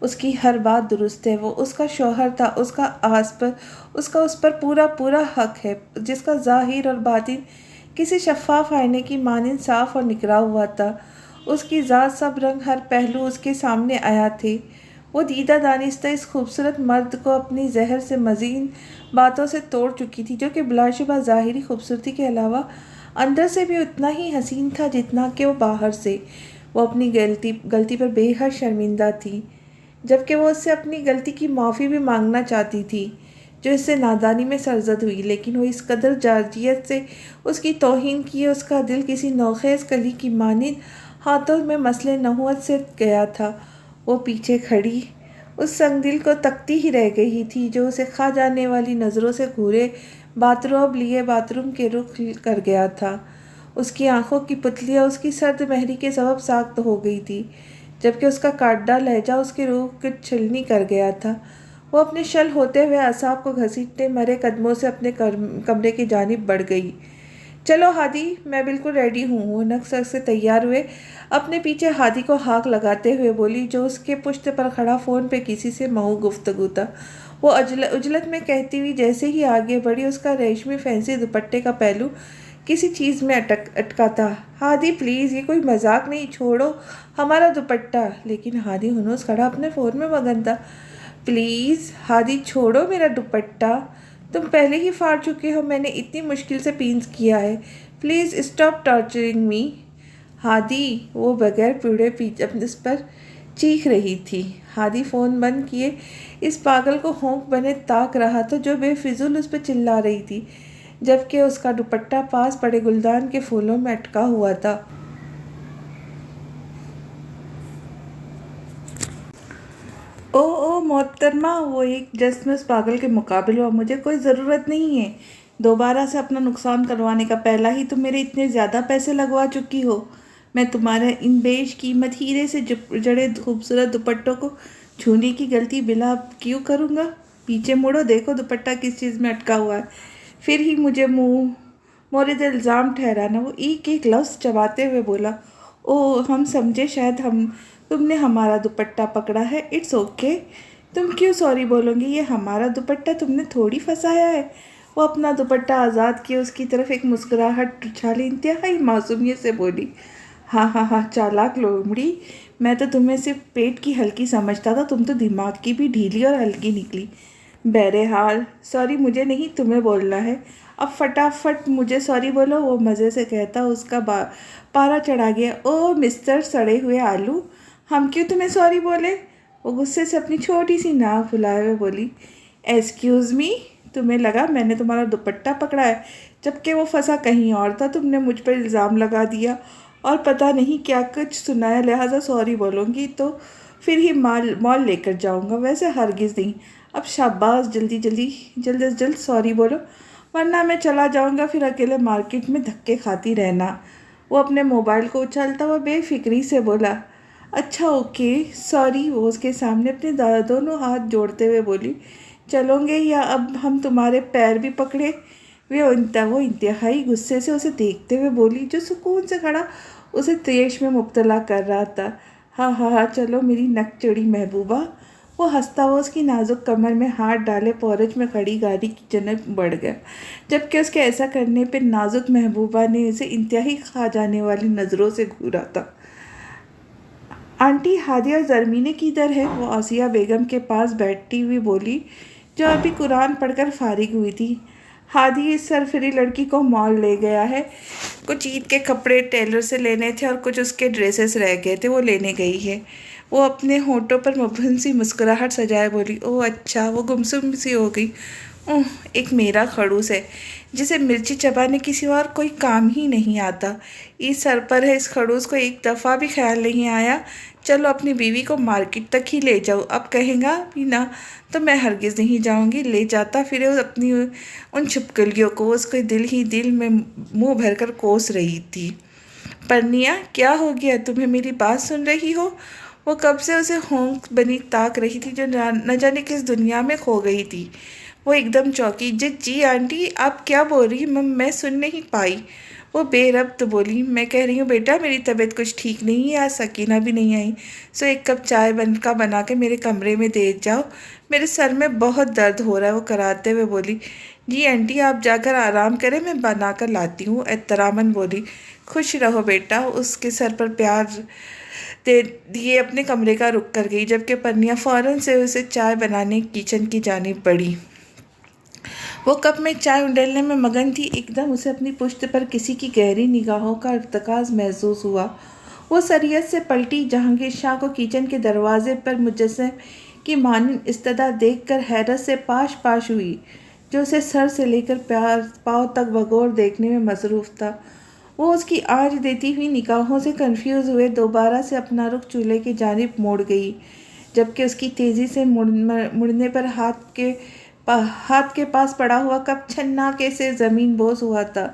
اس کی ہر بات درست ہے، وہ اس کا شوہر تھا، اس کا اس پر پورا پورا حق ہے، جس کا ظاہر اور باطن کسی شفاف آئینے کی مانند صاف اور نکھرا ہوا تھا۔ اس کی ذات، سب رنگ، ہر پہلو اس کے سامنے آیا تھے۔ وہ دیدہ دانستہ اس خوبصورت مرد کو اپنی زہر سے مزین باتوں سے توڑ چکی تھی، جو کہ بلا شبہ ظاہری خوبصورتی کے علاوہ اندر سے بھی اتنا ہی حسین تھا جتنا کہ وہ باہر سے۔ وہ اپنی غلطی پر بے حد شرمندہ تھی، جبکہ وہ اس سے اپنی غلطی کی معافی بھی مانگنا چاہتی تھی جو اس سے نادانی میں سرزد ہوئی، لیکن وہ اس قدر جارحیت سے اس کی توہین کیے اس کا دل کسی نوخیز کلی کی مانند ہاتھوں میں مسئلے نحوست سے گیا تھا۔ وہ پیچھے کھڑی اس سنگ دل کو تکتی ہی رہ گئی تھی جو اسے کھا جانے والی نظروں سے گھورے باتھ روم کے رخ کر گیا تھا۔ اس کی آنکھوں کی پتلیاں اس کی سرد مہری کے سبب ساخت ہو گئی تھی، جبکہ اس کا کاٹا لہجہ اس کی روح کو چھلنی کر گیا تھا۔ وہ اپنے شل ہوتے ہوئے اعصاب کو گھسیٹتے مرے قدموں سے اپنے کمرے کی جانب بڑھ گئی۔ چلو ہادی، میں بالکل ریڈی ہوں۔ وہ نک سے تیار ہوئے اپنے پیچھے ہادی کو ہانک لگاتے ہوئے بولی، جو اس کے پشت پر کھڑا فون پہ کسی سے محو گفتگو تھا۔ وہ عجلت میں کہتی ہوئی جیسے ہی آگے بڑھی، اس کا ریشمی فینسی دوپٹے کا پہلو کسی چیز میں اٹکا تھا۔ ہادی پلیز، یہ کوئی مذاق نہیں، چھوڑو ہمارا دوپٹہ۔ لیکن ہادی ہنوز کھڑا اپنے فون میں مگن تھا۔ پلیز ہادی، چھوڑو میرا دوپٹہ، تم پہلے ہی پھاڑ چکے ہو، میں نے اتنی مشکل سے پینس کیا ہے، پلیز اسٹاپ ٹارچرنگ می۔ ہادی، وہ بغیر پوڑے اس پر چیخ رہی تھی۔ ہادی فون بند کیے اس پاگل کو ہونک بنے تاک رہا تھا جو بے فضول اس پہ چلا رہی تھی، جبکہ اس کا دوپٹہ پاس پڑے گلدان کے پھولوں میں اٹکا ہوا تھا۔ او محترمہ، وہ ایک جست میں اس پاگل کے مقابل ہوا، مجھے کوئی ضرورت نہیں ہے دوبارہ سے اپنا نقصان کروانے کا، پہلا ہی تم میرے اتنے زیادہ پیسے لگوا چکی ہو، میں تمہارے ان بیش قیمت ہیرے سے جڑے خوبصورت دوپٹوں کو چھونے کی غلطی بلا کیوں کروں گا؟ پیچھے مڑو، دیکھو دوپٹہ کس چیز میں اٹکا ہوا ہے، پھر ہی مجھے مورد الزام ٹھہرانا۔ وہ ایک ایک لفظ چباتے ہوئے بولا، ہم سمجھے شاید تم نے ہمارا دوپٹہ پکڑا ہے، اٹس اوکے، تم کیوں سوری بولو گی، یہ ہمارا دوپٹہ، تم نے تھوڑی پھنسایا ہے۔ وہ اپنا دوپٹہ آزاد کیے اس کی طرف ایک مسکراہٹ اچھالے انتہائی معصومیت سے بولی، ہاں چالاک لومڑی، میں تو تمہیں صرف پیٹ کی ہلکی سمجھتا تھا، تم تو دماغ کی بھی ڈھیلی اور ہلکی نکلی۔ بہرحال سوری مجھے نہیں تمہیں بولنا ہے، اب فٹافٹ مجھے سوری بولو۔ وہ مزے سے کہتا اس کا پارا چڑھا گیا۔ مسٹر سڑے ہوئے آلو، ہم کیوں تمہیں سوری بولے؟ وہ غصے سے اپنی چھوٹی سی ناک پھلائے ہوئے بولی، ایکسکیوز می، تمہیں لگا میں نے تمہارا دوپٹہ پکڑا ہے، جبکہ وہ پھنسا کہیں اور تھا، تم نے مجھ پر الزام لگا دیا اور پتہ نہیں کیا کچھ سنایا، لہٰذا سوری بولوں گی تو پھر ہی مال لے کر جاؤں گا، ویسے ہرگز نہیں۔ اب شاباش، جلد از جلد سوری بولو، ورنہ میں چلا جاؤں گا، پھر اکیلے مارکیٹ میں دھکے کھاتی رہنا۔ وہ اپنے موبائل کو اچھالتا ہوا بے فکری سے بولا، اچھا اوکے سوری۔ وہ اس کے سامنے اپنے دونوں ہاتھ جوڑتے ہوئے بولی، چلوں گے یا اب ہم تمہارے پیر بھی پکڑے؟ وہ انتہائی غصے سے اسے دیکھتے ہوئے بولی، جو سکون سے کھڑا اسے طیش میں مبتلا کر رہا تھا، ہاں چلو میری نک چڑی محبوبہ۔ وہ ہنستا ہوا اس کی نازک کمر میں ہاتھ ڈالے پورچ میں کھڑی گاڑی کی جانب بڑھ گیا، جبکہ اس کے ایسا کرنے پہ نازک محبوبہ نے اسے انتہائی کھا جانے والی نظروں سے گھورا تھا۔ آنٹی، ہادی اور زرمینے کدھر ہے؟ وہ آسیہ بیگم کے پاس بیٹھی ہوئی بولی، جو ابھی قرآن پڑھ کر فارغ ہوئی تھی۔ ہادی اس سرفری لڑکی کو مال لے گیا ہے، کچھ عید کے کپڑے ٹیلر سے لینے تھے اور کچھ اس کے ڈریسز رہ گئے تھے، وہ لینے گئی ہے۔ وہ اپنے ہونٹوں پر مبہم سی مسکراہٹ سجائے بولی، اچھا، وہ گمسم سی ہو گئی۔ ایک میرا خڑوس ہے جسے مرچی چبانے کے سوا اور کوئی کام ہی نہیں آتا، عید سر پر ہے، اس خڑوس کو ایک دفعہ بھی خیال نہیں آیا چلو اپنی بیوی کو مارکیٹ تک ہی لے جاؤ، اب کہے گا بھی نہ تو میں ہرگز نہیں جاؤں گی، لے جاتا پھرے اپنی ان چھپکلیوں کو۔ اس کے دل میں منہ بھر کر کوس رہی تھی۔ پرنیا، کیا ہو گیا، تمہیں میری بات سن رہی ہو؟ وہ کب سے اسے ہونک بنی تاک رہی تھی، جو نہ جانے کس دنیا میں کھو گئی تھی۔ وہ ایک دم چونکی، جی آنٹی، آپ کیا بول رہی؟ میں سن نہیں پائی۔ وہ بے ربط بولی، میں کہہ رہی ہوں بیٹا میری طبیعت کچھ ٹھیک نہیں ہے، آج سکینہ بھی نہیں آئی، سو ایک کپ چائے بنا کے میرے کمرے میں دے جاؤ، میرے سر میں بہت درد ہو رہا ہے۔ وہ کراتے ہوئے بولی، جی آنٹی آپ جا کر آرام کریں، میں بنا کر لاتی ہوں، احتراماً بولی۔ خوش رہو بیٹا، اس کے سر پر پیار دے دیے اپنے کمرے کا رخ کر گئی، جبکہ پرنیا فوراً سے اسے چائے بنانے کچن کی جانب بڑھی۔ وہ کپ میں چائے اڈیلنے میں مگن تھی، ایک دم اسے اپنی پشت پر کسی کی گہری نگاہوں کا ارتکاز محسوس ہوا۔ وہ سریعت سے پلٹی، جہانگیر شاہ کو کچن کے دروازے پر مجسمے کی مانند استدا دیکھ کر حیرت سے پاش پاش ہوئی، جو اسے سر سے لے کر پاؤں تک بغور دیکھنے میں مصروف تھا۔ وہ اس کی آنچ دیتی ہوئی نگاہوں سے کنفیوز ہوئے دوبارہ سے اپنا رخ چولہے کی جانب موڑ گئی، جبکہ اس کی تیزی سے مڑنے پر ہاتھ کے پاس پڑا ہوا کپ چھناکے سے زمین بوس ہوا تھا۔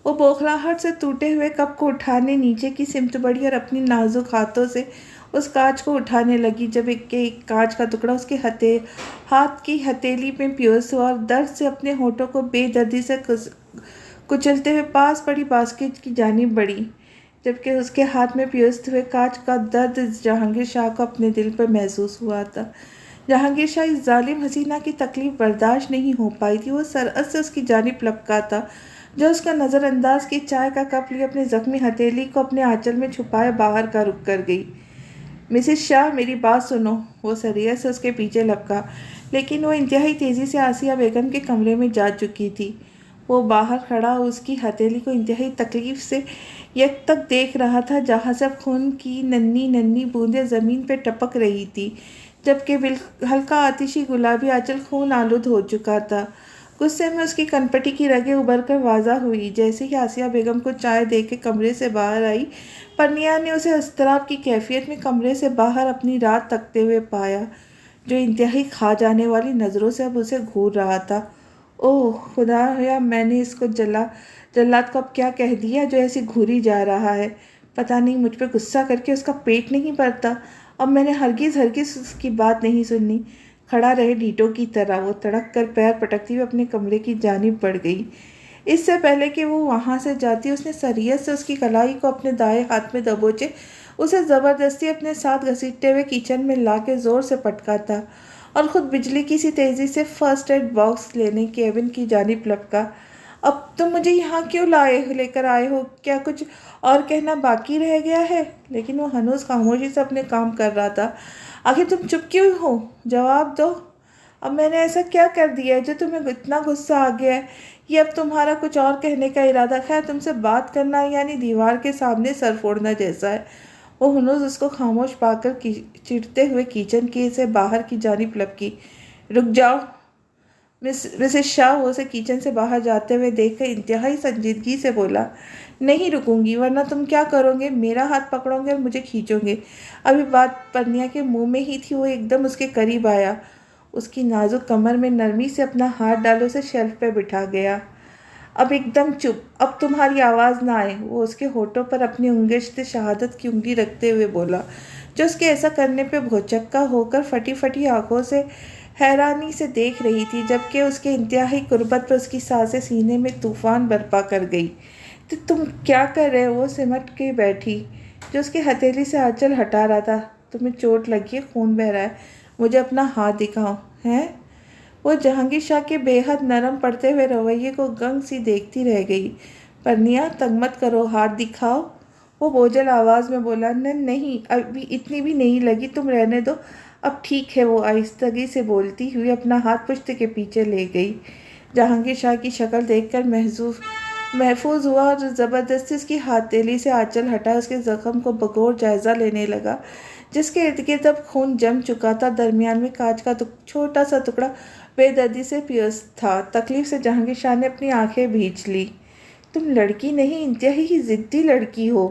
وہ بوکھلاہٹ سے ٹوٹے ہوئے کپ کو اٹھانے نیچے کی سمت بڑھی اور اپنی نازک ہاتھوں سے اس کانچ کو اٹھانے لگی، جب ایک کانچ کا ٹکڑا اس کے ہاتھ کی ہتھیلی میں پیوست ہوا اور درد سے اپنے ہونٹوں کو بے دردی سے کچلتے ہوئے پاس پڑی باسکٹ کی جانب بڑھی، جبکہ اس کے ہاتھ میں پیوست ہوئے کانچ کا درد جہانگیر شاہ کو اپنے دل پر محسوس ہوا تھا۔ جہانگیر شاہ اس ظالم حسینہ کی تکلیف برداشت نہیں ہو پائی تھی۔ وہ سرعت سے اس کی جانب لپکا تھا، جو اس کا نظر انداز کی چائے کا کپ لیے اپنی زخمی ہتھیلی کو اپنے آنچل میں چھپائے باہر کا رخ کر گئی۔ مسز شاہ میری بات سنو۔ وہ سریعت سے اس کے پیچھے لپکا، لیکن وہ انتہائی تیزی سے آسیہ بیگم کے کمرے میں جا چکی تھی۔ وہ باہر کھڑا اس کی ہتھیلی کو انتہائی تکلیف سے یک تک دیکھ رہا تھا، جہاں سے اب خون کی ننھی ننھی بوندیں زمین پہ ٹپک رہی تھی، جبکہ ہلکا آتشی گلابی آنچل خون آلود ہو چکا تھا۔ غصے میں اس کی کنپٹی کی رگیں ابھر کر واضح ہوئی۔ جیسے ہی آسیہ بیگم کو چائے دے کے کمرے سے باہر آئی، پرنیا نے اسے اضطراب کی کیفیت میں کمرے سے باہر اپنی رات تکتے ہوئے پایا، جو انتہائی کھا جانے والی نظروں سے اب اسے گھور رہا تھا۔ اوہ خدایا، میں نے اس کو جلاد کو اب کیا کہہ دیا جو ایسے گھوری جا رہا ہے؟ پتہ نہیں مجھ پہ غصہ کر کے اس کا پیٹ نہیں بھرتا۔ اب میں نے ہرگز اس کی بات نہیں سننی۔ کھڑا رہے ڈیٹو کی طرح۔ وہ تڑک کر پیر پٹکتی ہوئے اپنے کمرے کی جانب بڑھ گئی۔ اس سے پہلے کہ وہ وہاں سے جاتی، اس نے سریعت سے اس کی کلائی کو اپنے دائیں ہاتھ میں دبوچے اسے زبردستی اپنے ساتھ گھسیٹتے ہوئے کچن میں لا کے زور سے پٹکا تھا، اور خود بجلی کی سی تیزی سے فرسٹ ایڈ باکس لینے کیبن کی جانب لپکا۔ اب تم مجھے یہاں کیوں لے کر آئے ہو؟ کیا کچھ اور کہنا باقی رہ گیا ہے؟ لیکن وہ ہنوز خاموشی سے اپنے کام کر رہا تھا۔ آخر تم چپ کیوں ہو؟ جواب دو۔ اب میں نے ایسا کیا کر دیا ہے جو تمہیں اتنا غصہ آ گیا ہے؟ یہ اب تمہارا کچھ اور کہنے کا ارادہ؟ خیر تم سے بات کرنا یعنی دیوار کے سامنے سر پھوڑنا جیسا ہے۔ وہ ہنوز اس کو خاموش پا کر چڑھتے ہوئے کچن کے سے باہر کی جانب لپکی۔ رک جاؤ مسز شاہ۔ وہ اسے کچن سے باہر جاتے ہوئے دیکھ کر انتہائی سنجیدگی سے بولا، نہیں رکوں گی، ورنہ تم کیا کرو گے؟ میرا ہاتھ پکڑو گے اور مجھے کھینچو گے۔ ابھی بات پرنیا کے منہ میں ہی تھی، وہ ایک دم اس کے قریب آیا، اس کی نازک کمر میں نرمی سے اپنا ہاتھ ڈال اسے شیلف پہ بٹھا گیا۔ اب ایک دم چپ، اب تمہاری آواز نہ آئے۔ وہ اس کے ہونٹوں پر اپنی انگشت شہادت کی انگلی رکھتے ہوئے بولا، جو اس کے ایسا کرنے پہ بھوچکا ہو کر پھٹی پھٹی آنکھوں سے حیرانی سے دیکھ رہی تھی، جبکہ اس کے انتہائی قربت پر اس کی سانسیں سینے میں طوفان برپا کر گئی۔ تو تم کیا کر رہے ہو؟ وہ سمٹ کے بیٹھی، جو اس کے ہتھیلی سے آنچل ہٹا رہا تھا۔ تمہیں چوٹ لگی ہے، خون بہہ رہا ہے، مجھے اپنا ہاتھ دکھاؤ۔ ہیں؟ وہ جہانگیر شاہ کے بے حد نرم پڑتے ہوئے رویے کو گنگ سی دیکھتی رہ گئی۔ پرنیا تنگ مت کرو، ہاتھ دکھاؤ۔ وہ بوجھل آواز میں بولا، نہیں ابھی اتنی بھی نہیں لگی، تم رہنے دو، اب ٹھیک ہے۔ وہ آہستگی سے بولتی ہوئی اپنا ہاتھ پشت کے پیچھے لے گئی۔ جہانگیر شاہ کی شکل دیکھ کر محفوظ ہوا اور زبردستی اس کی ہتھیلی سے آنچل ہٹا اس کے زخم کو بغور جائزہ لینے لگا، جس کے ارد گرد اب خون جم چکا تھا۔ درمیان میں کانچ کا چھوٹا سا ٹکڑا بے دردی سے پیوست تھا۔ تکلیف سے جہانگیر شاہ نے اپنی آنکھیں بھینچ لی۔ تم لڑکی نہیں، انتہائی ضدی لڑکی ہو۔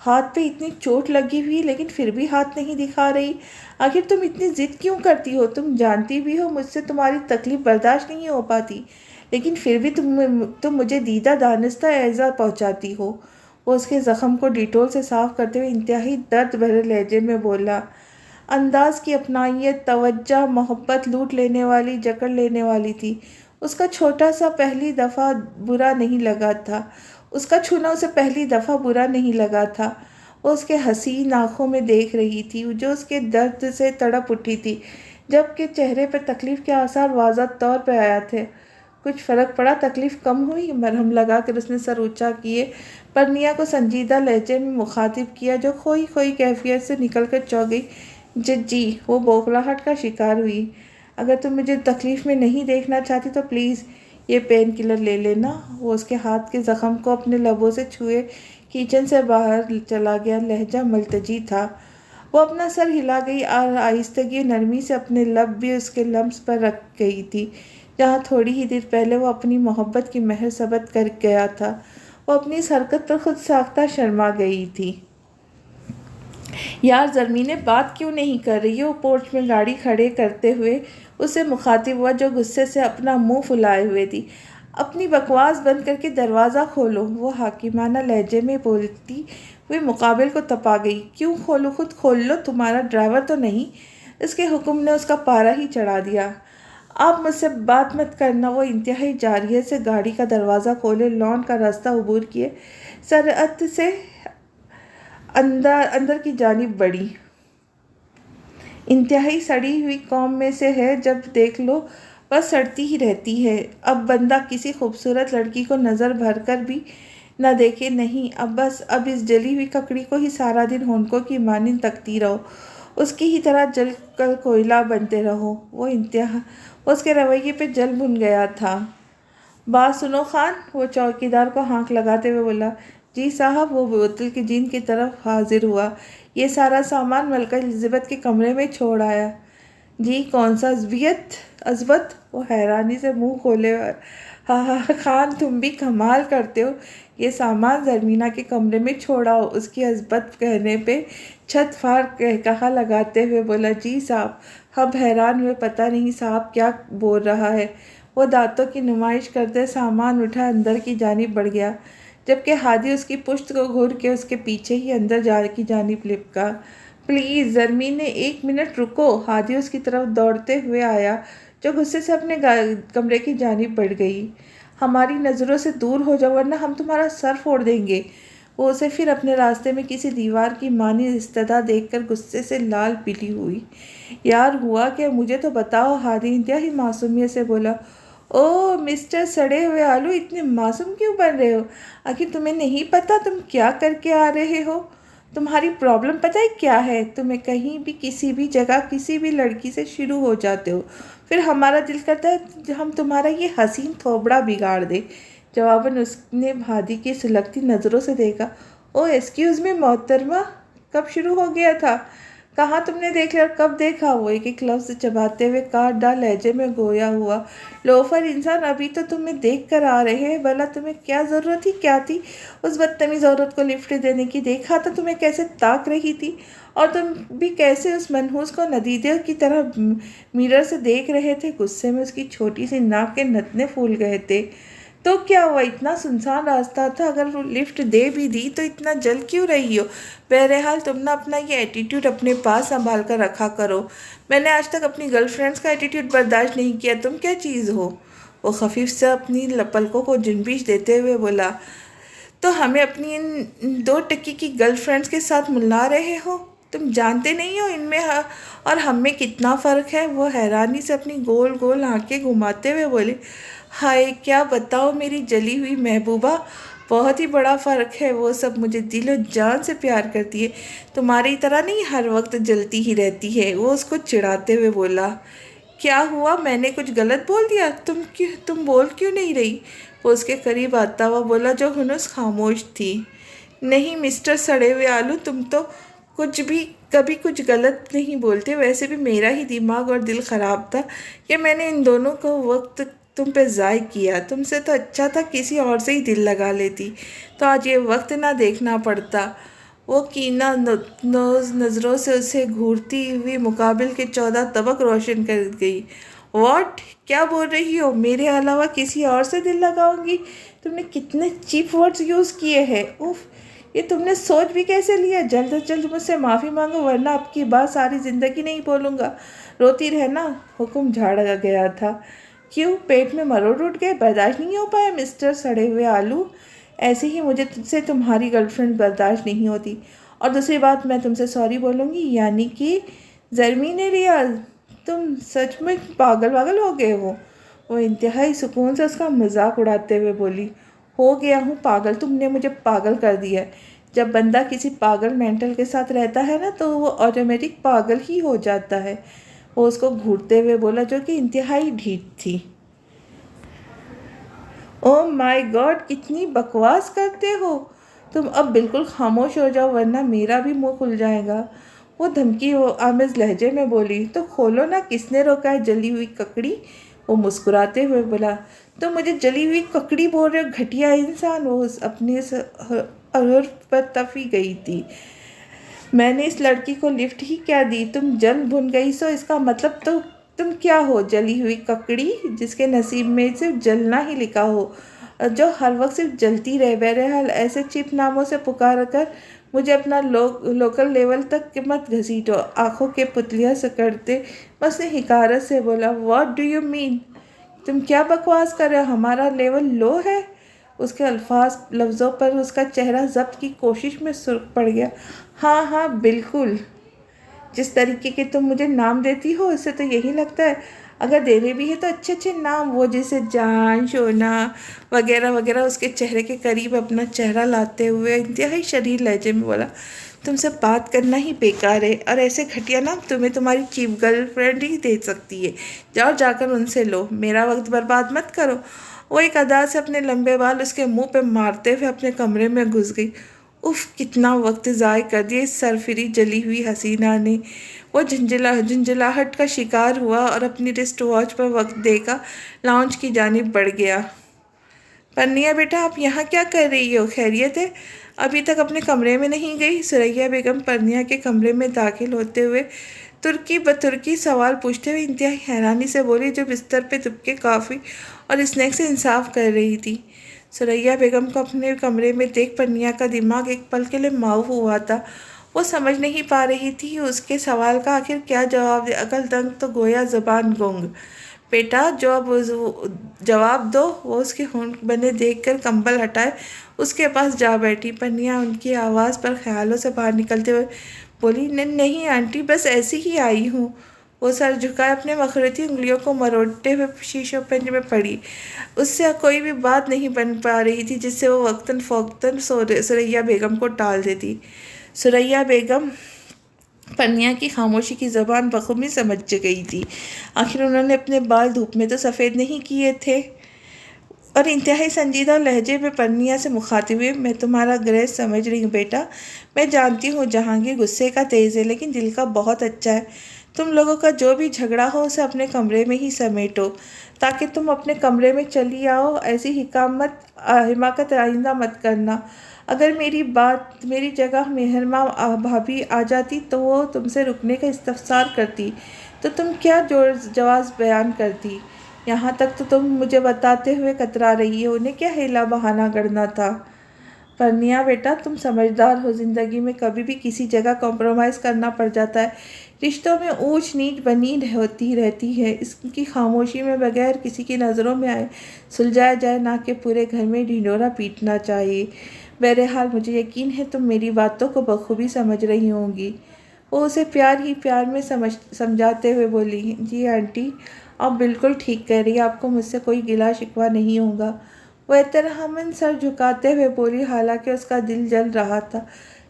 ہاتھ پہ اتنی چوٹ لگی ہوئی لیکن پھر بھی ہاتھ نہیں دکھا رہی۔ آخر تم اتنی ضد کیوں کرتی ہو؟ تم جانتی بھی ہو مجھ سے تمہاری تکلیف برداشت نہیں ہو پاتی، لیکن پھر بھی تم مجھے دیدہ دانستہ ایذا پہنچاتی ہو۔ وہ اس کے زخم کو ڈیٹول سے صاف کرتے ہوئے انتہائی درد بھرے لہجے میں بولا۔ انداز کی اپنائیت، توجہ، محبت لوٹ لینے والی، جکڑ لینے والی تھی۔ اس کا چھوٹا سا پہلی دفعہ برا نہیں لگا تھا۔ اس کا چھونا اسے پہلی دفعہ برا نہیں لگا تھا۔ وہ اس کے حسین آنکھوں میں دیکھ رہی تھی جو اس کے درد سے تڑپ اٹھی تھی، جبکہ چہرے پر تکلیف کے آثار واضح طور پہ آیا تھے۔ کچھ فرق پڑا؟ تکلیف کم ہوئی؟ مرہم لگا کر اس نے سر اونچا کیے پرنیا کو سنجیدہ لہجے میں مخاطب کیا، جو کھوئی کھوئی کیفیت سے نکل کر چونک گئی۔ جی وہ بوکھلاہٹ کا شکار ہوئی۔ اگر تم مجھے تکلیف میں نہیں دیکھنا چاہتی تو پلیز یہ پین کلر لے لینا۔ وہ اس کے ہاتھ کے زخم کو اپنے لبوں سے چھوئے کچن سے باہر چلا گیا۔ لہجہ ملتجی تھا۔ وہ اپنا سر ہلا گئی اور آہستگی و نرمی سے اپنے لب بھی اس کے لمس پر رکھ گئی تھی جہاں تھوڑی ہی دیر پہلے وہ اپنی محبت کی مہر ثبت کر گیا تھا۔ وہ اپنی اس حرکت پر خود ساختہ شرما گئی تھی۔ یار زرمینے بات کیوں نہیں کر رہی؟ وہ پورچ میں گاڑی کھڑے کرتے ہوئے اس سے مخاطب ہوا جو غصے سے اپنا منہ پھلائے ہوئے تھی۔ اپنی بکواس بند کر کے دروازہ کھولو، وہ حاکمانہ لہجے میں بولتی ہوئی مقابل کو تپا گئی۔ کیوں کھولو؟ خود کھول لو، تمہارا ڈرائیور تو نہیں؟ اس کے حکم نے اس کا پارا ہی چڑھا دیا۔ آپ مجھ سے بات مت کرنا۔ وہ انتہائی جارحیت سے گاڑی کا دروازہ کھولے، لان کا راستہ عبور کیے، سرعت سے اندر کی جانب بڑھی۔ انتہائی سڑی ہوئی قوم میں سے ہے، جب دیکھ لو بس سڑتی ہی رہتی ہے۔ اب بندہ کسی خوبصورت لڑکی کو نظر بھر کر بھی نہ دیکھے، نہیں، اب اس جلی ہوئی ککڑی کو ہی سارا دن ہونکوں کی مانند تکتی رہو، اس کی ہی طرح جل کر کوئلہ بنتے رہو۔ وہ اس کے رویے پہ جل بھن گیا تھا۔ بات سنو خان، وہ چوکیدار کو ہانک لگاتے ہوئے بولا۔ جی صاحب۔ وہ بوتل کی جین کی طرف حاضر ہوا۔ یہ سارا سامان ملکہ الزبتھ کے کمرے میں چھوڑ آیا۔ جی کون سا عزبت؟ وہ حیرانی سے منہ کھولے۔ خان تم بھی کمال کرتے ہو، یہ سامان زرمینہ کے کمرے میں چھوڑا ہو؟ اس کی عزبت کہنے پہ چھت پھاڑ کہا لگاتے ہوئے بولا۔ جی صاحب۔ اب حیران ہوئے، پتہ نہیں صاحب کیا بول رہا ہے۔ وہ دانتوں کی نمائش کرتے سامان اٹھا اندر کی جانب بڑھ گیا، جبکہ ہادی اس کی پشت کو گھور کے اس کے پیچھے ہی اندر کی جانب لپکا۔ پلیز زرمینے، 1 منٹ رکو۔ ہادی اس کی طرف دوڑتے ہوئے آیا جو غصے سے اپنے کمرے کی جانب بڑھ گئی۔ ہماری نظروں سے دور ہو جاؤ ورنہ ہم تمہارا سر پھوڑ دیں گے۔ وہ اسے پھر اپنے راستے میں کسی دیوار کی مانند استدا دیکھ کر غصے سے لال پیلی ہوئی۔ یار ہوا کیا؟ مجھے تو بتاؤ، ہادی انتہائی معصومیت سے بولا۔ او مسٹر سڑے ہوئے آلو، اتنے معصوم کیوں بن رہے ہو؟ آخر تمہیں نہیں پتہ تم کیا کر کے آ رہے ہو؟ تمہاری پرابلم پتہ ہے کیا ہے؟ تمہیں کہیں بھی کسی بھی جگہ کسی بھی لڑکی سے شروع ہو جاتے ہو، پھر ہمارا دل کرتا ہے ہم تمہارا یہ حسین تھوبڑا بگاڑ دیں۔ جواباً اس نے ہادی کی سلگتی نظروں سے دیکھا۔ او ایکسکیوز می محترمہ، کب شروع ہو گیا تھا؟ کہاں تم نے دیکھ لیا اور کب دیکھا؟ وہ ایک لفظ چباتے ہوئے کاٹ ڈال لہجے میں گویا ہوا۔ لوفر انسان، ابھی تو تمہیں دیکھ کر آ رہے ہیں، بھلا تمہیں کیا ضرورت تھی؟ کیا تھی اس بدتمیز عورت کو لفٹ دینے کی؟ دیکھا تھا تمہیں کیسے تاک رہی تھی، اور تم بھی کیسے اس منحوس کو ندیدے کی طرح میرر سے دیکھ رہے تھے۔ غصے میں اس کی چھوٹی سی ناک کے نتنے پھول گئے تھے۔ تو کیا ہوا؟ اتنا سنسان راستہ تھا، اگر وہ لفٹ دے بھی دی تو اتنا جل کیوں رہی ہو؟ بہرحال تم نے اپنا یہ ایٹیٹیوڈ اپنے پاس سنبھال کر رکھا کرو۔ میں نے آج تک اپنی گرل فرینڈز کا ایٹیٹیوڈ برداشت نہیں کیا، تم کیا چیز ہو؟ وہ خفیف سے اپنی پلکوں کو جنبش دیتے ہوئے بولا۔ تو ہمیں اپنی ان 2 ٹکی کی گرل فرینڈز کے ساتھ ملا رہے ہو؟ تم جانتے نہیں ہو ان میں اور ہم میں کتنا فرق ہے؟ وہ حیرانی سے اپنی گول گول آنکھیں گھماتے ہوئے بولے۔ ہائے کیا بتاؤ میری جلی ہوئی محبوبہ، بہت ہی بڑا فرق ہے۔ وہ سب مجھے دل و جان سے پیار کرتی ہے، تمہاری طرح نہیں ہر وقت جلتی ہی رہتی ہے۔ وہ اس کو چڑھاتے ہوئے بولا۔ کیا ہوا؟ میں نے کچھ غلط بول دیا؟ تم بول کیوں نہیں رہی؟ وہ اس کے قریب آتا ہوا بولا جو ہنوز خاموش تھی۔ نہیں مسٹر سڑے ہوئے آلو، تم تو کبھی کچھ غلط نہیں بولتے۔ ویسے بھی میرا ہی دماغ اور دل خراب تھا کہ میں نے ان دونوں کو وقت تم پہ ضائع کیا۔ تم سے تو اچھا تھا کسی اور سے ہی دل لگا لیتی تو آج یہ وقت نہ دیکھنا پڑتا۔ وہ کینہ نوز نظروں سے اسے گھورتی ہوئی مقابل کے 14 طبق روشن کر گئی۔ واٹ؟ کیا بول رہی ہو؟ میرے علاوہ کسی اور سے دل لگاؤں گی؟ تم نے کتنے چیپ ورڈز یوز کیے ہیں۔ اوف، یہ تم نے سوچ بھی کیسے لیا؟ جلد از جلد مجھ سے معافی مانگو ورنہ اب کی بات ساری زندگی نہیں بولوں گا۔ روتی رہنا، حکم جھاڑا گیا تھا۔ کیوں پیٹ میں مروڑ اٹھ گئے؟ برداشت نہیں ہو پایا مسٹر سڑے ہوئے آلو؟ ایسے ہی مجھے تجھ سے تمہاری گرل فرینڈ برداشت نہیں ہوتی، اور دوسری بات میں تم سے سوری بولوں گی، یعنی کہ زرمین ریاض تم سچ میں پاگل ہو گئے ہو؟ وہ انتہائی سکون سے اس کا مذاق اڑاتے ہوئے بولی، ہو گیا ہوں پاگل، تم نے مجھے پاگل کر دیا ہے۔ جب بندہ کسی پاگل مینٹل کے ساتھ رہتا ہے نا تو وہ آٹومیٹک پاگل ہی ہو جاتا ہے۔ وہ اس کو گھورتے ہوئے بولا، جو کہ انتہائی ڈھیٹ تھی۔ او مائی گاڈ، کتنی بکواس کرتے ہو تم، اب بالکل خاموش ہو جاؤ ورنہ میرا بھی منہ کھل جائے گا۔ وہ دھمکی آمیز لہجے میں بولی۔ تو کھولو نا، کس نے روکا ہے جلی ہوئی ککڑی؟ وہ مسکراتے ہوئے بولا۔ تم مجھے جلی ہوئی ککڑی بول رہے ہو، گھٹیا انسان؟ وہ اپنے عرف پر تفی گئی تھی۔ میں نے اس لڑکی کو لفٹ ہی کیا دی، تم جل بھن گئی سو اس کا مطلب تو تم کیا ہو؟ جلی ہوئی ککڑی جس کے نصیب میں صرف جلنا ہی لکھا ہو، جو ہر وقت صرف جلتی رہے۔ بہرحال ایسے چپ ناموں سے پکار کر مجھے اپنا لوکل لیول تک مت گھسیٹو۔ آنکھوں کے پتلیاں سکڑتے اس نے حقارت سے بولا، واٹ ڈو یو مین؟ تم کیا بکواس کر رہے ہو؟ ہمارا لیول لو ہے؟ اس کے لفظوں پر اس کا چہرہ ضبط کی کوشش میں سرخ پڑ گیا۔ ہاں ہاں بالکل، جس طریقے کے تم مجھے نام دیتی ہو اس سے تو یہی لگتا ہے، اگر دینے بھی ہے تو اچھے اچھے نام، وہ جیسے جان، شونا وغیرہ وغیرہ۔ اس کے چہرے کے قریب اپنا چہرہ لاتے ہوئے انتہائی شریر لہجے میں بولا، تم سے بات کرنا ہی بیکار ہے، اور ایسے گھٹیا نام تمہیں تمہاری چیف گرل فرینڈ ہی دے سکتی ہے۔ جاؤ جا کر ان سے لو، میرا وقت برباد مت کرو۔ وہ ایک ادا سے اپنے لمبے بال اس کے منہ پہ مارتے ہوئے اپنے کمرے میں گھس گئی۔ اف، کتنا وقت ضائع کر دیا اس سرفری جلی ہوئی حسینہ نے۔ وہ جھنجھلاہٹ کا شکار ہوا اور اپنی رسٹ واچ پر وقت دیکھا لاؤنج کی جانب بڑھ گیا۔ پرنیا بیٹا، آپ یہاں کیا کر رہی ہو؟ خیریت ہے؟ ابھی تک اپنے کمرے میں نہیں گئی؟ ثریا بیگم پرنیا کے کمرے میں داخل ہوتے ہوئے ترکی بترکی سوال پوچھتے ہوئے انتہائی حیرانی سے بولی، جو بستر پہ دبکے کافی اور اسنیک سے انصاف کر رہی تھی۔ ثریا بیگم کو اپنے کمرے میں دیکھ پرنیا کا دماغ ایک پل کے لیے معاف ہوا تھا۔ وہ سمجھ نہیں پا رہی تھی اس کے سوال کا آخر کیا جواب دے، عقل دنگ تو گویا زبان گونگ۔ بیٹا جواب دو۔ وہ اس کے ہونٹ بنے دیکھ کر کمبل ہٹائے اس کے پاس جا بیٹھی۔ پرنیا ان کی آواز پر خیالوں سے باہر نکلتے ہوئے بولی، نہیں آنٹی، بس ایسی ہی آئی ہوں۔ وہ سر جھکائے اپنے مخرتی انگلیوں کو مروڑتے ہوئے شیشوں پنج میں پڑی۔ اس سے کوئی بھی بات نہیں بن پا رہی تھی جس سے وہ وقتاً فوقتاً ثریا بیگم کو ٹال دیتی۔ ثریا بیگم پرنیا کی خاموشی کی زبان بخوبی سمجھ گئی تھی۔ آخر انہوں نے اپنے بال دھوپ میں تو سفید نہیں کیے تھے۔ اور انتہائی سنجیدہ لہجے میں پرنیا سے مخاطب ہوئے، میں تمہارا گریز سمجھ رہی ہوں بیٹا، میں جانتی ہوں جہانگیر غصے کا تیز ہے لیکن دل کا بہت اچھا ہے۔ تم لوگوں کا جو بھی جھگڑا ہو اسے اپنے کمرے میں ہی سمیٹو تاکہ تم اپنے کمرے میں چلی آؤ۔ ایسی حماقت آئندہ مت کرنا۔ اگر میری جگہ مہرماں بھابھی آ جاتی تو وہ تم سے رکنے کا استفسار کرتی تو تم کیا جواز بیان کرتی؟ یہاں تک تو تم مجھے بتاتے ہوئے کترا رہی ہو، انہیں کیا ہیلا بہانہ گڑنا تھا؟ پرنیا بیٹا، تم سمجھدار ہو، زندگی میں کبھی بھی کسی جگہ کمپرومائز کرنا پڑ جاتا ہے۔ رشتوں میں اونچ نیچ بنی ہوتی رہتی ہے، اس کی خاموشی میں بغیر کسی کی نظروں میں آئے سلجھایا جائے، نہ کہ پورے گھر میں ڈھنڈورا پیٹنا چاہیے۔ بہرحال مجھے یقین ہے تم میری باتوں کو بخوبی سمجھ رہی ہوں گی۔ وہ اسے پیار ہی پیار میں سمجھاتے ہوئے بولی، جی آنٹی، آپ بالکل ٹھیک کہہ رہی ہیں، آپ کو مجھ سے کوئی گلہ شکوہ نہیں ہوگا۔ وہ احتراماً سر جھکاتے ہوئے بولی، حالانکہ اس کا دل جل رہا تھا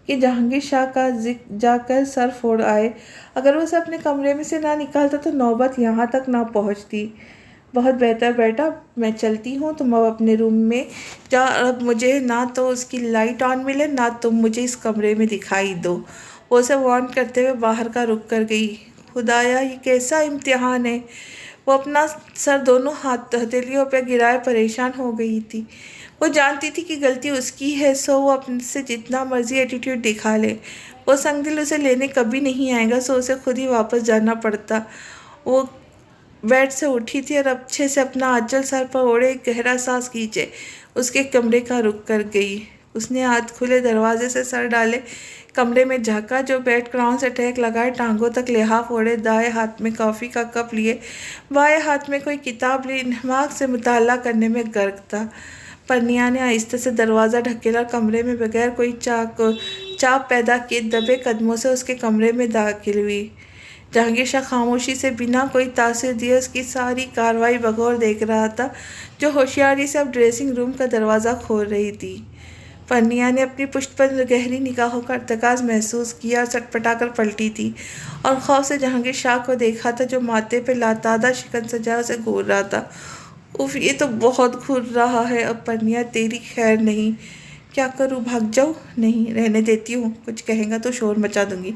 کہ جہانگیر شاہ کا جا کر سر پھوڑ آئے۔ اگر وہ اسے اپنے کمرے میں سے نہ نکالتا تو نوبت یہاں تک نہ پہنچتی۔ بہت بہتر بیٹا، میں چلتی ہوں، تم اب اپنے روم میں جا، اب مجھے نہ تو اس کی لائٹ آن ملے نہ تم مجھے اس کمرے میں دکھائی دو۔ وہ اسے وارن کرتے ہوئے باہر کا رخ کر گئی۔ خدایا، یہ کیسا امتحان ہے! وہ اپنا سر دونوں ہتھیلیوں پہ گرائے پریشان ہو گئی تھی۔ وہ جانتی تھی کہ غلطی اس کی ہے، سو وہ اپنے سے جتنا مرضی ایٹیٹیوڈ دکھا لے، وہ سنگ دل اسے لینے کبھی نہیں آئے گا، سو اسے خود ہی واپس جانا پڑتا۔ وہ بیڈ سے اٹھی تھی اور اچھے سے اپنا آنچل سر پر اوڑھے ایک گہرا سانس کھینچے اس کے کمرے کا رخ کر گئی۔ اس نے ہاتھ کھلے دروازے سے سر ڈالے کمرے میں جھانکا، جو بیڈ کراؤن سے ٹیک لگائے ٹانگوں تک لحاف اوڑھے دائیں ہاتھ میں کافی کا کپ لیے بائیں ہاتھ میں کوئی کتاب لی انہماک سے مطالعہ کرنے میں غرق تھا۔ پرنیا نے آہستہ سے دروازہ ڈھکیلا اور کمرے میں بغیر کوئی چاپ پیدا کیے دبے قدموں سے اس کے کمرے میں داخل ہوئی۔ جہانگیر شاہ خاموشی سے بنا کوئی تاثر دیے اس کی ساری کارروائی بغور دیکھ رہا تھا، جو ہوشیاری سے اب ڈریسنگ روم کا دروازہ کھول رہی تھی۔ پرنیا نے اپنی پشت پر گہری نگاہوں کا ارتکاز محسوس کیا اور سٹپٹا کر پلٹی تھی اور خوف سے جہانگیر شاہ کو دیکھا تھا جو ماتھے پہ لاتعداد شکن سجا اسے گھور رہا تھا۔ اف، یہ تو بہت گھور رہا ہے۔ اب پرنیا تیری خیر نہیں، کیا کروں، بھاگ جاؤں؟ نہیں، رہنے دیتی ہوں، کچھ کہے گا تو شور مچا دوں گی۔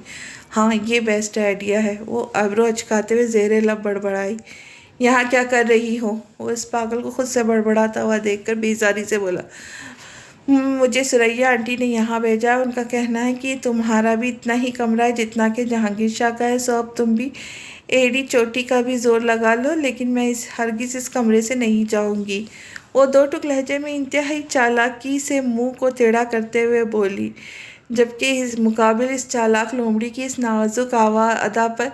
ہاں، یہ بیسٹ آئیڈیا ہے۔ وہ آئبرو اچکاتے ہوئے زیر لب بڑبڑائی۔ یہاں کیا کر رہی ہو؟ وہ اس پاگل کو خود سے بڑبڑاتا ہوا دیکھ کر بیزاری سے بولا، مجھے سریا آنٹی نے یہاں بھیجا ہے، ان کا کہنا ہے کہ تمہارا بھی اتنا ہی کمرہ ہے جتنا کہ جہانگیر شاہ کا ہے، سو اب تم بھی ایڑی چوٹی کا بھی زور لگا لو، لیکن میں ہرگز اس کمرے سے نہیں جاؤں گی۔ وہ دو ٹک لہجے میں انتہائی چالاکی سے منہ کو ٹیڑھا کرتے ہوئے بولی، جبکہ مقابل اس چالاک لومڑی کی اس نازک ادا پر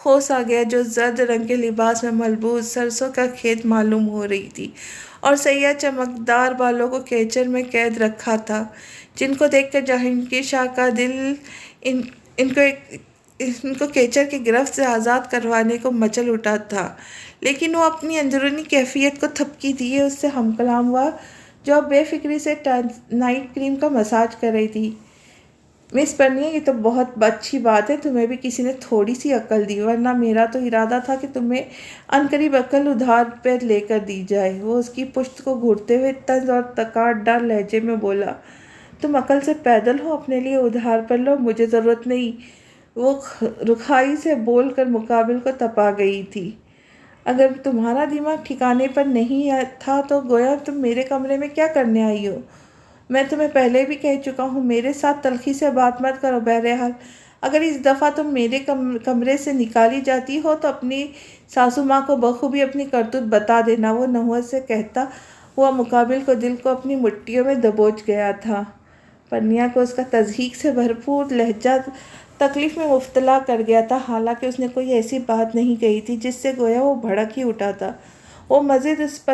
ہوش آ گیا جو زرد رنگ کے لباس میں ملبوس سرسوں کا کھیت معلوم ہو رہی تھی اور سیاہ چمکدار بالوں کو کیچر میں قید رکھا تھا، جن کو دیکھ کر جہانگیر شاہ کا دل ان کو کیچر کی گرفت سے آزاد کروانے کو مچل اٹھا تھا، لیکن وہ اپنی اندرونی کیفیت کو تھپکی دیے اس سے ہم کلام ہوا جو اب بے فکری سے نائٹ کریم کا مساج کر رہی تھی۔ مس پرنیا، یہ تو بہت اچھی بات ہے، تمہیں بھی کسی نے تھوڑی سی عقل دی، ورنہ میرا تو ارادہ تھا کہ تمہیں عنقریب عقل ادھار پہ لے کر دی جائے۔ وہ اس کی پشت کو گھورتے ہوئے طنز اور تکاٹ ڈال لہجے میں بولا، تم عقل سے پیدل ہو، اپنے لیے ادھار پر لو، مجھے ضرورت نہیں۔ وہ رکھائی سے بول کر مقابل کو تپا گئی تھی، اگر تمہارا دماغ ٹھکانے پر نہیں تھا تو گویا تم میرے کمرے میں کیا کرنے آئی ہو؟ میں تمہیں پہلے بھی کہہ چکا ہوں، میرے ساتھ تلخی سے بات مت کرو۔ بہرحال اگر اس دفعہ تم میرے کمرے سے نکالی جاتی ہو تو اپنی ساسو ماں کو بخوبی اپنی کرتوت بتا دینا، وہ نحوست سے کہتا ہوا مقابل کو دل کو اپنی مٹھیوں میں دبوچ گیا تھا۔ پرنیا کو اس کا تضحیک سے بھرپور لہجہ تکلیف میں مبتلا کر گیا تھا، حالانکہ اس نے کوئی ایسی بات نہیں کہی تھی جس سے گویا وہ بھڑک ہی اٹھا تھا۔ وہ مزید اس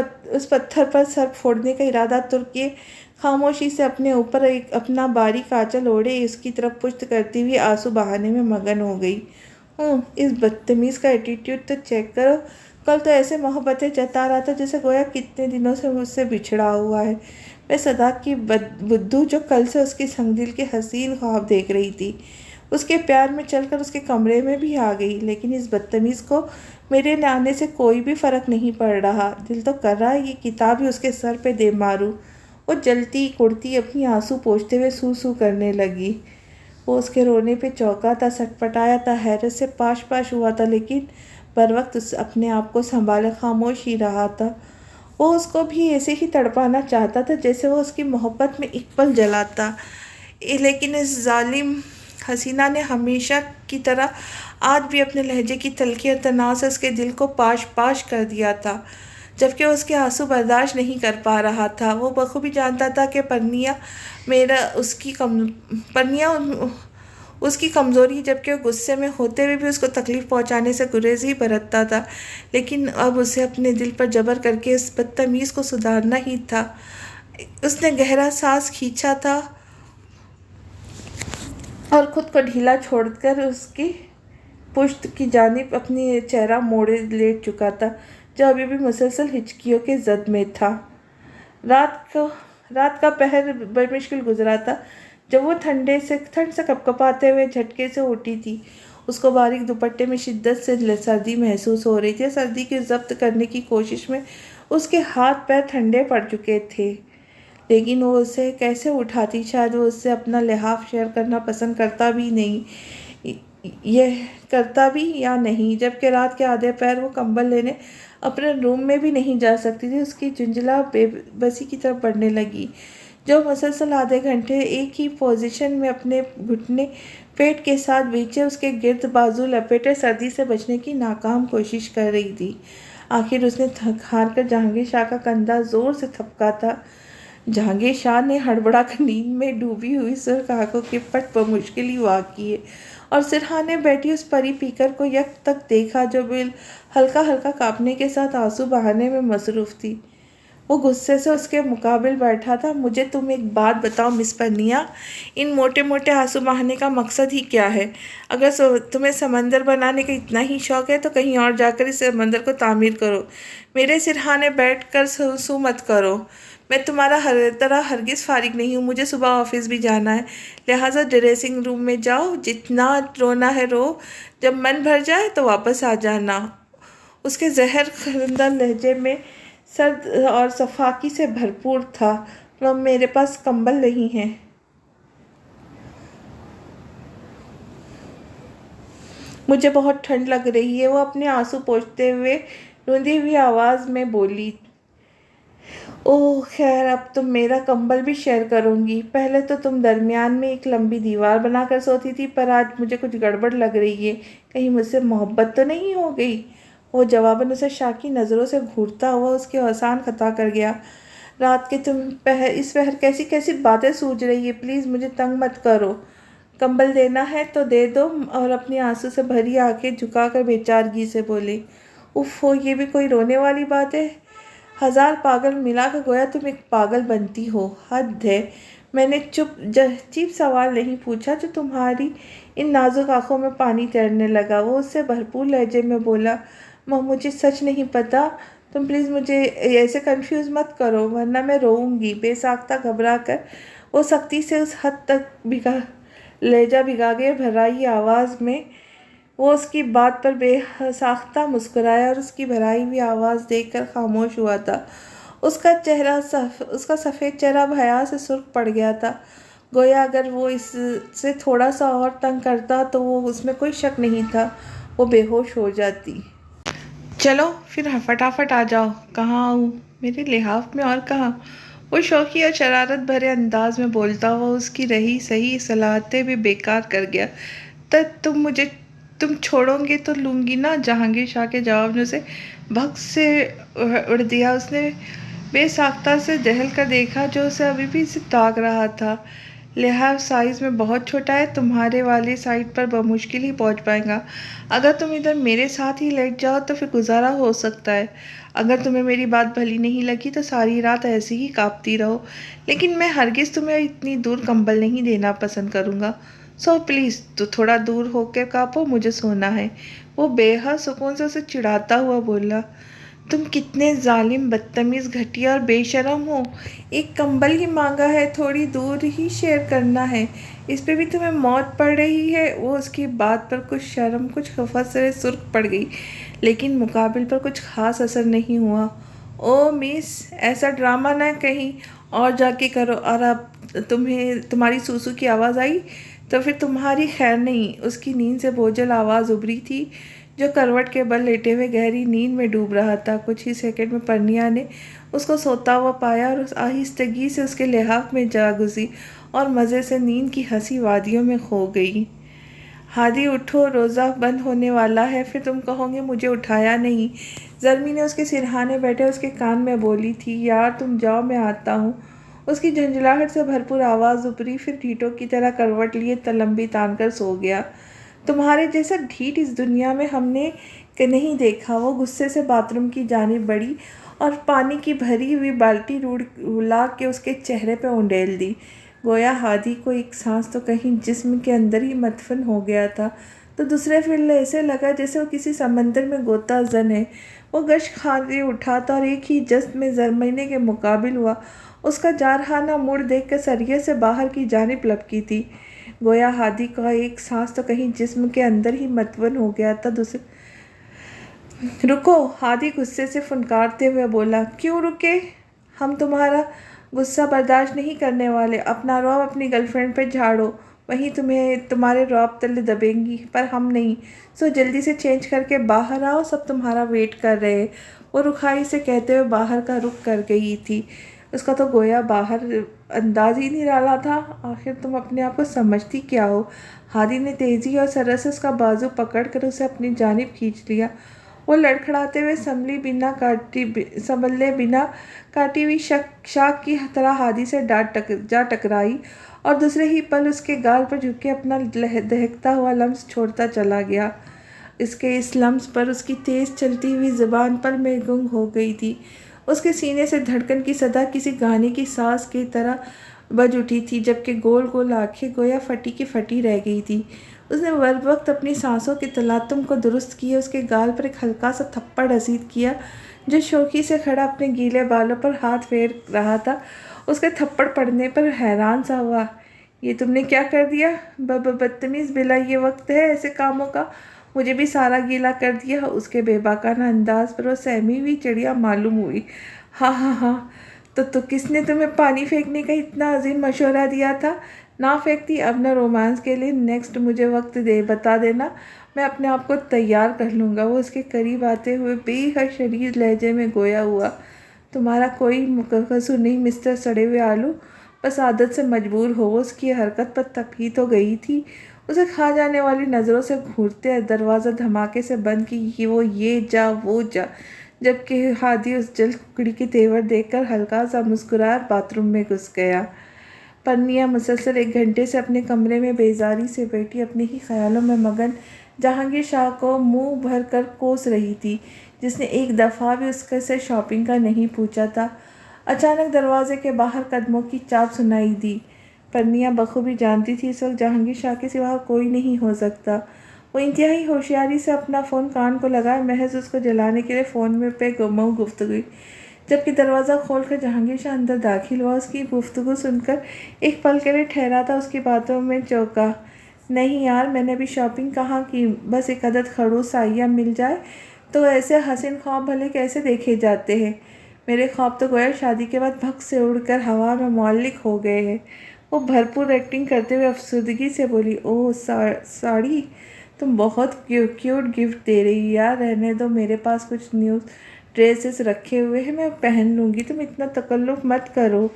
پتھر پر سر پھوڑنے کا ارادہ ترک کیے خاموشی سے اپنے اوپر اپنا باریک آنچل اوڑھے اس کی طرف پشت کرتی ہوئی آنسو بہانے میں مگن ہو گئی۔ اس بدتمیز کا ایٹیٹیوڈ تو چیک کرو، کل تو ایسے محبتیں جتا رہا تھا جیسے گویا کتنے دنوں سے مجھ سے بچھڑا ہوا ہے۔ میں صداقت کی بدو جو کل سے اس کی سنگ دل کے حسین خواب دیکھ رہی تھی، اس کے پیار میں چل کر اس کے کمرے میں بھی آ گئی، لیکن اس بدتمیز کو میرے آنے سے کوئی بھی فرق نہیں پڑ رہا۔ دل تو کر رہا ہے یہ کتاب ہی اس کے سر پہ دے ماروں۔ وہ جلتی کڑتی اپنی آنسو پوچھتے ہوئے سو سو کرنے لگی۔ وہ اس کے رونے پہ چونکا تھا، سٹپٹایا تھا، حیرت سے پاش پاش ہوا تھا، لیکن بروقت اپنے آپ کو سنبھالے خاموش ہی رہا تھا۔ وہ اس کو بھی ایسے ہی تڑپانا چاہتا تھا جیسے وہ اس کی محبت میں ایک پل جلاتا، لیکن اس ظالم حسینہ نے ہمیشہ کی طرح آج بھی اپنے لہجے کی تلخی اور تناؤ سے اس کے دل کو پاش پاش کر دیا تھا، جبکہ وہ اس کے آنسو برداشت نہیں کر پا رہا تھا۔ وہ بخوبی جانتا تھا کہ پرنیا اس کی کمزوری، جبکہ وہ غصے میں ہوتے ہوئے بھی اس کو تکلیف پہنچانے سے گریز ہی برتتا تھا، لیکن اب اسے اپنے دل پر جبر کر کے اس بدتمیز کو سدھارنا ہی تھا۔ اس نے گہرا سانس کھینچا تھا اور خود کو ڈھیلا چھوڑ کر اس کی پشت کی جانب اپنی چہرہ موڑے لیٹ چکا تھا، جو ابھی بھی مسلسل ہچکیوں کے زد میں تھا۔ رات کا پہر بمشکل گزرا تھا جب وہ ٹھنڈ سے کپکپاتے ہوئے جھٹکے سے اٹھی تھی۔ اس کو باریک دوپٹے میں شدت سے سردی محسوس ہو رہی تھی۔ سردی کی ضبط کرنے کی کوشش میں اس کے ہاتھ پیر ٹھنڈے پڑ چکے تھے، لیکن وہ اسے کیسے اٹھاتی؟ شاید وہ اس سے اپنا لحاف شیئر کرنا پسند کرتا بھی یا نہیں، جبکہ رات کے آدھے پہر وہ کمبل لینے اپنے روم میں بھی نہیں جا سکتی تھی۔ اس کی جھنجھلا بے بسی کی طرف بڑھنے لگی، جو مسلسل آدھے گھنٹے ایک ہی پوزیشن میں اپنے گھٹنے پیٹ کے ساتھ بیچے اس کے گرد بازو لپیٹے سردی سے بچنے کی ناکام کوشش کر رہی تھی۔ آخر اس نے تھک ہار کر جہانگیر شاہ کا کندھا زور سے تھپکا تھا۔ جہانگیر شاہ نے ہڑبڑا کر نیند میں ڈوبی ہوئی سرخ آنکھوں کے پٹ بمشکل ہی وا کیے اور سرہانے بیٹھی اس پری پیکر کو یک تک دیکھا جو ہلکا ہلکا کانپنے کے ساتھ آنسو بہانے میں مصروف تھی۔ وہ غصے سے اس کے مقابل بیٹھا تھا۔ مجھے تم ایک بات بتاؤ مس پرنیا، ان موٹے موٹے آنسو بہانے کا مقصد ہی کیا ہے؟ اگر تمہیں سمندر بنانے کا اتنا ہی شوق ہے تو کہیں اور جا کر اس سمندر کو تعمیر کرو، میرے سرہانے بیٹھ کر سو مت کرو۔ میں تمہارا ہر طرح ہرگز فارغ نہیں ہوں، مجھے صبح آفس بھی جانا ہے، لہٰذا ڈریسنگ روم میں جاؤ، جتنا رونا ہے رو، جب من بھر جائے تو واپس آ جانا۔ اس کے زہر خندہ لہجے میں سرد اور صفاقی سے بھرپور تھا۔ میرے پاس کمبل نہیں ہے۔ مجھے بہت ٹھنڈ لگ رہی ہے، وہ اپنے آنسو پوچھتے ہوئے روندی ہوئی آواز میں بولی۔ اوہ خیر، اب تم میرا کمبل بھی شیئر کرو گی؟ پہلے تو تم درمیان میں ایک لمبی دیوار بنا کر سوتی تھی، پر آج مجھے کچھ گڑبڑ لگ رہی ہے، کہیں مجھ سے محبت تو نہیں ہو گئی؟ وہ جواباً اسے شاکی نظروں سے گھورتا ہوا اس کے احسان خطا کر گیا۔ رات کے تم اس پہر کیسی کیسی باتیں سوچ رہی ہے؟ پلیز مجھے تنگ مت کرو۔ کمبل دینا ہے تو دے دو، اور اپنی آنسو سے بھری آنکھیں جھکا کر بے چارگی سے بولی۔ اوف، یہ بھی کوئی رونے والی بات ہے؟ ہزار پاگل ملا کر گویا تم ایک پاگل بنتی ہو، حد ہے۔ میں نے چیپ سوال نہیں پوچھا جو تمہاری ان نازک آنکھوں میں پانی تیرنے لگا۔ وہ اس سے بھرپور لہجے میں بولا، مجھے سچ نہیں پتا، تم پلیز مجھے ایسے کنفیوز مت کرو ورنہ میں روؤں گی۔ بے ساختہ گھبرا کر وہ سختی سے اس حد تک لہجہ بھگا گئے بھرائی آواز میں وہ اس کی بات پر بے ساختہ مسکرایا اور اس کی بھرائی ہوئی آواز دیکھ کر خاموش ہوا تھا۔ اس کا سفید چہرہ اب حیا سے سرخ پڑ گیا تھا، گویا اگر وہ اس سے تھوڑا سا اور تنگ کرتا تو وہ اس میں کوئی شک نہیں تھا، وہ بے ہوش ہو جاتی۔ چلو پھر فٹافٹ آ جاؤ۔ کہاں آؤں؟ میرے لحاف میں اور کہاں؟ وہ شوخی اور شرارت بھرے انداز میں بولتا ہوا اس کی رہی سہی صلاحیتیں بھی بیکار کر گیا۔ تم چھوڑو گے تو لوں گی نا؟ جہانگیر شاہ کے جواب نے اسے بھگ سے اڑ دیا۔ اس نے بے ساختہ سے دہل کر دیکھا جو اسے ابھی بھی تاک رہا تھا۔ لحاف سائز میں بہت چھوٹا ہے، تمہارے والے سائٹ پر بمشکل ہی پہنچ پائے گا۔ اگر تم ادھر میرے ساتھ ہی لیٹ جاؤ تو پھر گزارا ہو سکتا ہے، اگر تمہیں میری بات بھلی نہیں لگی تو ساری رات ایسے ہی کانپتی رہو، لیکن میں ہرگز تمہیں اتنی دور کمبل نہیں دینا پسند کروں گا، سو پلیز تو تھوڑا دور ہو کے کانپو، مجھے سونا ہے۔ وہ بے حد سکون سے اسے چڑھاتا ہوا بولا، تم کتنے ظالم، بدتمیز، گھٹیا اور بے شرم ہو! ایک کمبل ہی مانگا ہے، تھوڑی دور ہی شیئر کرنا ہے، اس پہ بھی تمہیں موت پڑ رہی ہے۔ وہ اس کی بات پر کچھ شرم کچھ خفت سے سرخ پڑ گئی، لیکن مقابل پر کچھ خاص اثر نہیں ہوا۔ او مس، ایسا ڈرامہ نہ کہیں اور جا کے کرو، اور اب تمہاری سوسو کی آواز آئی تو پھر تمہاری خیر نہیں۔ اس کی نیند سے بوجھل آواز ابھری تھی جو کروٹ کے بل لیٹے ہوئے گہری نیند میں ڈوب رہا تھا۔ کچھ ہی سیکنڈ میں پرنیا نے اس کو سوتا ہوا پایا اور اس آہستگی سے اس کے لحاف میں جا گھسی اور مزے سے نیند کی ہنسی وادیوں میں کھو گئی۔ ہادی اٹھو، روزہ بند ہونے والا ہے، پھر تم کہو گے مجھے اٹھایا نہیں۔ زرمی نے اس کے سرہانے بیٹھے اس کے کان میں بولی تھی، یار تم جاؤ میں آتا ہوں۔ اس کی جھنجھلاہٹ سے بھرپور آواز ابھری، پھر ڈھیٹوں کی طرح کروٹ لیے لمبی تان کر سو گیا۔ تمہارے جیسا ڈھیٹ اس دنیا میں ہم نے نہیں دیکھا۔ وہ غصے سے باتھ روم کی جانب بڑھی اور پانی کی بھری ہوئی بالٹی رلا کے اس کے چہرے پہ اونڈیل دی، گویا ہادی کو ایک سانس تو کہیں جسم کے اندر ہی مدفن ہو گیا تھا تو دوسرے پھر ایسے لگا جیسے وہ کسی سمندر میں غوطہ زن ہے۔ وہ گشت خانے اٹھا تھا اور ایک ہی جست میں زرمینے کے مقابل ہوا۔ اس کا جارحانہ موڑ دیکھ کر سریے سے باہر کی جانب لپکی تھی، گویا ہادی کا ایک سانس تو کہیں جسم کے اندر ہی مدفن ہو گیا تھا رکو! ہادی غصے سے فنکارتے ہوئے بولا، کیوں رکے؟ ہم تمہارا غصہ برداشت نہیں کرنے والے۔ اپنا رعب اپنی گرل فرینڈ پہ جھاڑو، وہی تمہارے رعب تلے دبیں گی، پر ہم نہیں۔ سو جلدی سے چینج کر کے باہر آؤ، سب تمہارا ویٹ کر رہے۔ وہ رکھائی سے کہتے ہوئے باہر کا رخ کر گئی تھی۔ اس کا تو گویا باہر انداز ہی نرالا تھا۔ آخر تم اپنے آپ کو سمجھتی کیا ہو؟ ہادی نے تیزی اور سرعت سے اس کا بازو پکڑ کر اسے اپنی جانب کھینچ لیا۔ وہ لڑکھڑاتے ہوئے سنبھلے بنا کاٹی ہوئی شاخ کی طرح ہادی سے جا ٹکرائی اور دوسرے ہی پل اس کے گال پر جھک کے اپنا دہکتا ہوا لمس چھوڑتا چلا گیا۔ اس کے اس لمس پر اس کی تیز چلتی ہوئی زبان پل میں گنگ ہو گئی تھی۔ اس کے سینے سے دھڑکن کی صدا کسی گانے کی ساز کی طرح بج اٹھی تھی، جبکہ گول گول آنکھیں گویا پھٹی کی پھٹی رہ گئی تھی۔ اس نے بر وقت اپنی سانسوں کے تلاطم کو درست کیے، اس کے گال پر ایک ہلکا سا تھپڑ رسید کیا۔ جو شوخی سے کھڑا اپنے گیلے بالوں پر ہاتھ پھیر رہا تھا، اس کے تھپڑ پڑنے پر حیران سا ہوا۔ یہ تم نے کیا کر دیا؟ بدتمیز بلا، یہ وقت ہے ایسے کاموں کا؟ مجھے بھی سارا گیلا کر دیا۔ اس کے بے باکانہ انداز پر وہ سہمی ہوئی چڑیا معلوم ہوئی۔ ہاں ہاں ہاں، تو کس نے تمہیں پانی پھینکنے کا اتنا عظیم مشورہ دیا تھا؟ نہ پھینکتی، اب نہ رومانس کے لیے نیکسٹ مجھے وقت بتا دینا، میں اپنے آپ کو تیار کر لوں گا۔ وہ اس کے قریب آتے ہوئے بے حد شدید لہجے میں گویا ہوا۔ تمہارا کوئی قصور نہیں مسٹر سڑے ہوئے آلو، بس عادت سے مجبور ہو۔ وہ اس کی حرکت پر تپید ہو گئی تھی، اسے کھا جانے والی نظروں سے گھورتے دروازہ دھماکے سے بند کی کہ وہ یہ جا وہ جا، جبکہ ہادی اس جلد ککڑی کے تیور دیکھ کر ہلکا سا مسکرا باتھ روم میں گھس گیا۔ پرنیا مسلسل 1 گھنٹے سے اپنے کمرے میں بیزاری سے بیٹھی اپنے ہی خیالوں میں مگن جہانگیر شاہ کو منہ بھر کر کوس رہی تھی، جس نے ایک دفعہ بھی اس سے شاپنگ کا نہیں پوچھا تھا۔ اچانک دروازے کے باہر قدموں کی چاپ سنائی دی۔ پرنیا بخوبی جانتی تھی اس وقت جہانگیر شاہ کے سوا کوئی نہیں ہو سکتا۔ وہ انتہائی ہوشیاری سے اپنا فون کان کو لگائے محض اس کو جلانے کے لیے فون میں پہ گفتگو، جبکہ دروازہ کھول کر جہانگیر شاہ اندر داخل ہوا۔ اس کی گفتگو سن کر ایک پل کے لیے ٹھہرا تھا، اس کی باتوں میں چونکا۔ نہیں یار، میں نے ابھی شاپنگ کہاں کی، بس ایک عدد خڑوس سایہ مل جائے تو ایسے حسین خواب بھلے کیسے دیکھے جاتے ہیں۔ میرے خواب تو گویا شادی کے بعد بھگ سے اڑ کر ہوا میں معلق ہو گئے ہیں۔ وہ بھرپور ایکٹنگ کرتے ہوئے افسردگی سے بولی، اوہ ساڑی، تم بہت کیوٹ گفٹ دے رہی یار، رہنے دو، میرے پاس کچھ نیو ڈریسز رکھے ہوئے ہیں، میں پہن لوں گی، تم اتنا تکلف مت کرو۔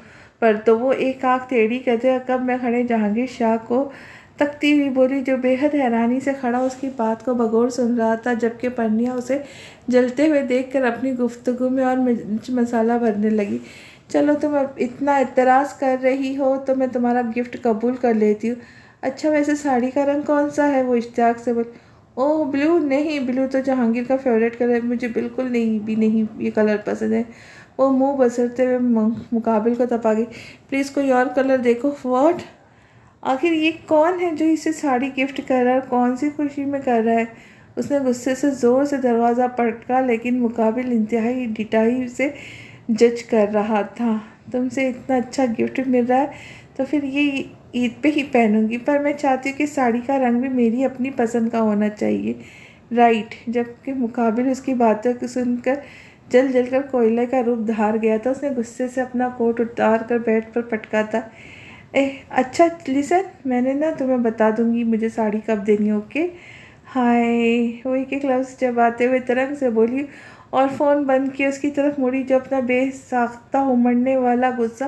پر تو وہ ایک آنکھ ٹیڑھی کرتے عقب میں کھڑے جہانگیر شاہ کو تکتی ہوئی بولی، جو بے حد حیرانی سے کھڑا اس کی بات کو بغور سن رہا تھا، جبکہ پرنیا اسے جلتے ہوئے دیکھ کر اپنی گفتگو میں اور مرچ مسالہ بھرنے لگی۔ چلو تم اب اتنا اعتراض کر رہی ہو تو میں تمہارا گفٹ قبول کر لیتی ہوں۔ اچھا ویسے ساڑی کا رنگ کون سا ہے؟ وہ اشتیاق سے بولی۔ اوہ بلو؟ نہیں، بلو تو جہانگیر کا فیوریٹ کلر ہے، مجھے بالکل نہیں یہ کلر پسند ہے۔ وہ منہ بسرتے ہوئے مقابل کو تپا گئی۔ پلیز کوئی اور کلر دیکھو۔ واٹ؟ آخر یہ کون ہے جو اسے ساڑی گفٹ کر رہا ہے اور کون سی خوشی میں کر رہا ہے؟ اس نے غصے سے زور سے دروازہ پٹکا، لیکن مقابل انتہائی ڈٹائی سے جج کر رہا تھا۔ تم سے اتنا اچھا گفٹ مل رہا ہے تو پھر یہ عید پہ ہی پہنوں گی، پر میں چاہتی ہوں کہ ساڑی کا رنگ بھی میری اپنی پسند کا ہونا چاہیے۔ رائٹ؟ جبکہ مقابل اس کی باتوں کو سن کر جل جل کر کوئلے کا روپ دھار گیا تھا، اس نے غصے سے اپنا کوٹ اتار کر بیڈ پر پٹکا تھا۔ اچھا لسن، میں نے تمہیں بتا دوں گی مجھے ساڑی کب دینی، اوکے؟ ہائے، وہ ایک لفظ چباتے ہوئے ترنگ سے بولی اور فون بند کیے اس کی طرف مڑی، جو اپنا بے ساختہ امڑنے والا غصہ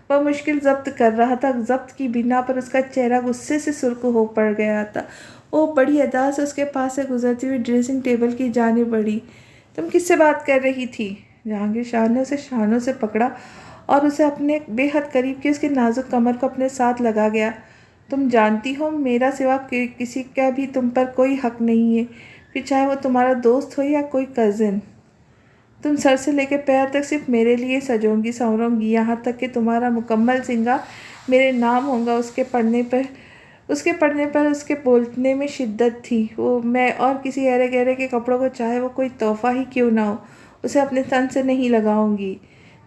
وہ مشکل ضبط کر رہا تھا۔ ضبط کی بنا پر اس کا چہرہ غصے سے سرخ ہو پڑ گیا تھا۔ وہ بڑی ادا سے اس کے پاس سے گزرتی ہوئی ڈریسنگ ٹیبل کی جانب بڑھی۔ تم کس سے بات کر رہی تھی؟ جہانگیر شاہ نے اسے شانوں سے پکڑا اور اسے اپنے بے حد قریب کی اس کی نازک کمر کو اپنے ساتھ لگا گیا۔ تم جانتی ہو میرا سوا کسی کا بھی تم پر کوئی حق نہیں ہے، پھر چاہے وہ تمہارا دوست ہو یا کوئی کزن۔ تم سر سے لے کے پیر تک صرف میرے لیے سجوں گی سنوروں گی، یہاں تک کہ تمہارا مکمل سنگار میرے نام ہوگا۔ اس کے پڑھنے پر اس کے بولنے میں شدت تھی۔ وہ میں اور کسی ایرے گہرے کے کپڑوں کو، چاہے وہ کوئی تحفہ ہی کیوں نہ ہو، اسے اپنے تن سے نہیں لگاؤں گی۔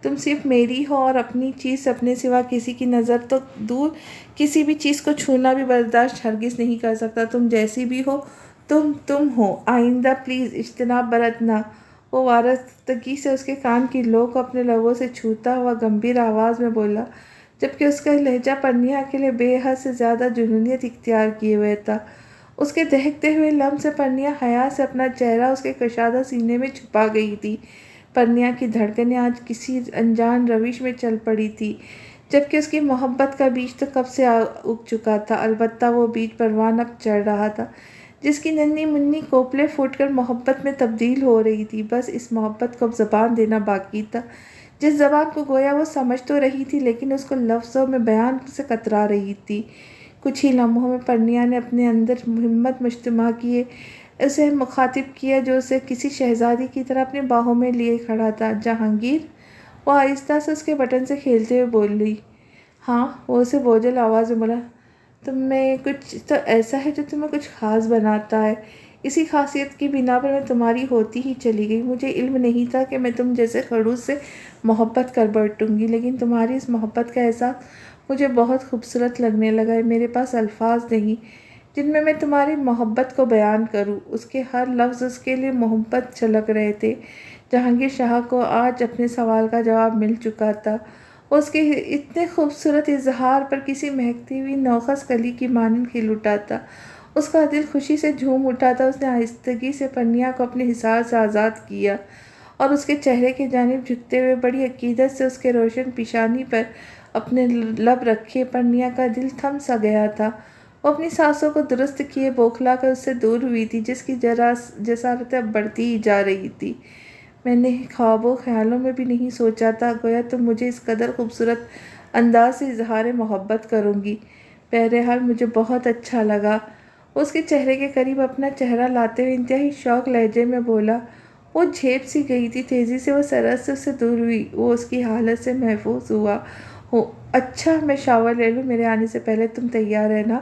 تم صرف میری ہو اور اپنی چیز اپنے سوا کسی کی نظر تو دور کسی بھی چیز کو چھونا بھی برداشت ہرگز نہیں کر سکتا۔ تم جیسی بھی ہو تم ہو، آئندہ پلیز اجتناب برتنا۔ وہ وارستگی سے اس کے کان کی لو کو اپنے لبوں سے چھوتا ہوا گمبھیر آواز میں بولا، جبکہ اس کا لہجہ پرنیا کے لیے بے حد سے زیادہ جنونیت اختیار کیے ہوئے تھا۔ اس کے دہکتے ہوئے لمس سے پرنیا حیا سے اپنا چہرہ اس کے کشادہ سینے میں چھپا گئی تھی۔ پرنیا کی دھڑکنیں آج کسی انجان روش میں چل پڑی تھی، جبکہ اس کی محبت کا بیج تو کب سے اگ چکا تھا۔ البتہ وہ بیج پروان اب چڑھ رہا تھا، جس کی ننھی منھی کوپلیں پھوٹ کر محبت میں تبدیل ہو رہی تھی۔ بس اس محبت کو اب زبان دینا باقی تھا، جس زبان کو گویا وہ سمجھ تو رہی تھی لیکن اس کو لفظوں میں بیان سے کترا رہی تھی۔ کچھ ہی لمحوں میں پرنیا نے اپنے اندر ہمت مجتمع کیے اسے مخاطب کیا، جو اسے کسی شہزادی کی طرح اپنی باہوں میں لیے کھڑا تھا۔ جہانگیر، وہ آہستہ سے اس کے بٹن سے کھیلتے ہوئے بول رہی۔ ہاں، وہ اسے بوجھل آواز میں بولا، تم میں کچھ تو ایسا ہے جو تمہیں کچھ خاص بناتا ہے، اسی خاصیت کی بنا پر میں تمہاری ہوتی ہی چلی گئی۔ مجھے علم نہیں تھا کہ میں تم جیسے خڑوس سے محبت کر بیٹھوں گی، لیکن تمہاری اس محبت کا احساس مجھے بہت خوبصورت لگنے لگا ہے۔ میرے پاس الفاظ نہیں جن میں تمہاری محبت کو بیان کروں۔ اس کے ہر لفظ اس کے لیے محبت چھلک رہے تھے۔ جہانگیر شاہ کو آج اپنے سوال کا جواب مل چکا تھا۔ اس کے اتنے خوبصورت اظہار پر کسی مہکتی ہوئی نوخس کلی کی مانند کھل اٹھا تھا۔ اس کا دل خوشی سے جھوم اٹھا تھا۔ اس نے آہستگی سے پرنیا کو اپنے حصار سے آزاد کیا اور اس کے چہرے کی جانب جھکتے ہوئے بڑی عقیدت سے اس کے روشن پیشانی پر اپنے لب رکھے۔ پرنیا کا دل تھم سا گیا تھا۔ وہ اپنی سانسوں کو درست کیے بوکھلا کر اس سے دور ہوئی تھی، جس کی جسارت اب بڑھتی ہی جا رہی تھی۔ میں نے خواب و خیالوں میں بھی نہیں سوچا تھا گویا تم مجھے اس قدر خوبصورت انداز سے اظہار محبت کروں گی۔ بہرحال مجھے بہت اچھا لگا۔ وہ اس کے چہرے کے قریب اپنا چہرہ لاتے ہوئے انتہائی شوق لہجے میں بولا۔ وہ جھیپ سی گئی تھی۔ تیزی سے وہ سرحد سے اس سے دور ہوئی۔ وہ اس کی حالت سے محفوظ ہوا۔ اچھا، میں شاور لے لوں؟ میرے آنے سے پہلے تم تیار رہنا،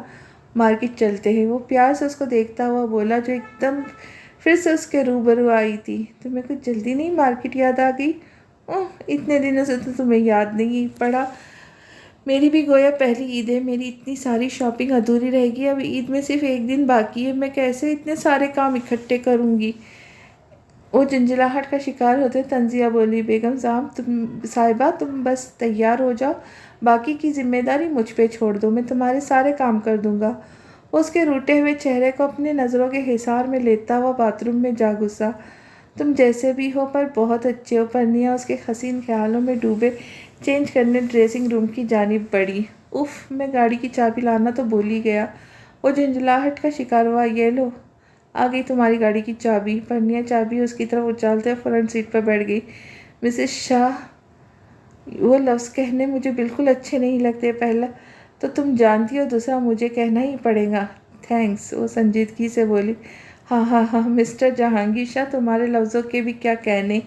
مارکیٹ چلتے ہیں۔ وہ پیار سے اس کو دیکھتا ہوا بولا، جو ایک دم پھر سے اس کے روبرو آئی تھی۔ تمہیں کچھ جلدی نہیں؟ مارکیٹ یاد آ گئی؟ اتنے دنوں سے تو تمہیں یاد نہیں پڑا۔ میری بھی گویا پہلی عید ہے۔ میری اتنی ساری شاپنگ ادھوری رہے گی۔ اب عید میں صرف ایک دن باقی ہے۔ میں کیسے اتنے سارے کام اکٹھے کروں گی؟ وہ جھنجھلاہٹ کا شکار ہوتے تنزیہ بولی۔ بیگم صاحبہ تم بس تیار ہو جاؤ، باقی کی ذمہ داری مجھ پہ چھوڑ دو، میں تمہارے سارے کام کر دوں گا۔ وہ اس کے روٹے ہوئے چہرے کو اپنے نظروں کے حصار میں لیتا ہوا باتھ روم میں جا گھسا۔ تم جیسے بھی ہو پر بہت اچھے ہو۔ پرنیا اس کے حسین خیالوں میں ڈوبے چینج کرنے ڈریسنگ روم کی جانب بڑھی۔ اف، میں گاڑی کی چابی لانا تو بھول ہی گیا۔ وہ جھنجھلاہٹ کا شکار ہوا۔ یہ لو، آ گئی تمہاری گاڑی کی چابی۔ پرنیا چابی اس کی طرف اچھالتے ہوئے فرنٹ سیٹ پر بیٹھ گئی۔ مسز شاہ، وہ لفظ کہنے مجھے بالکل اچھے نہیں لگتے۔ پہلا تو تم جانتی ہو، دوسرا مجھے کہنا ہی پڑے گا۔ تھینکس، وہ سنجیدگی سے بولی۔ ہاں ہاں ہاں، مسٹر جہانگیر شاہ، تمہارے لفظوں کے بھی کیا کہنے۔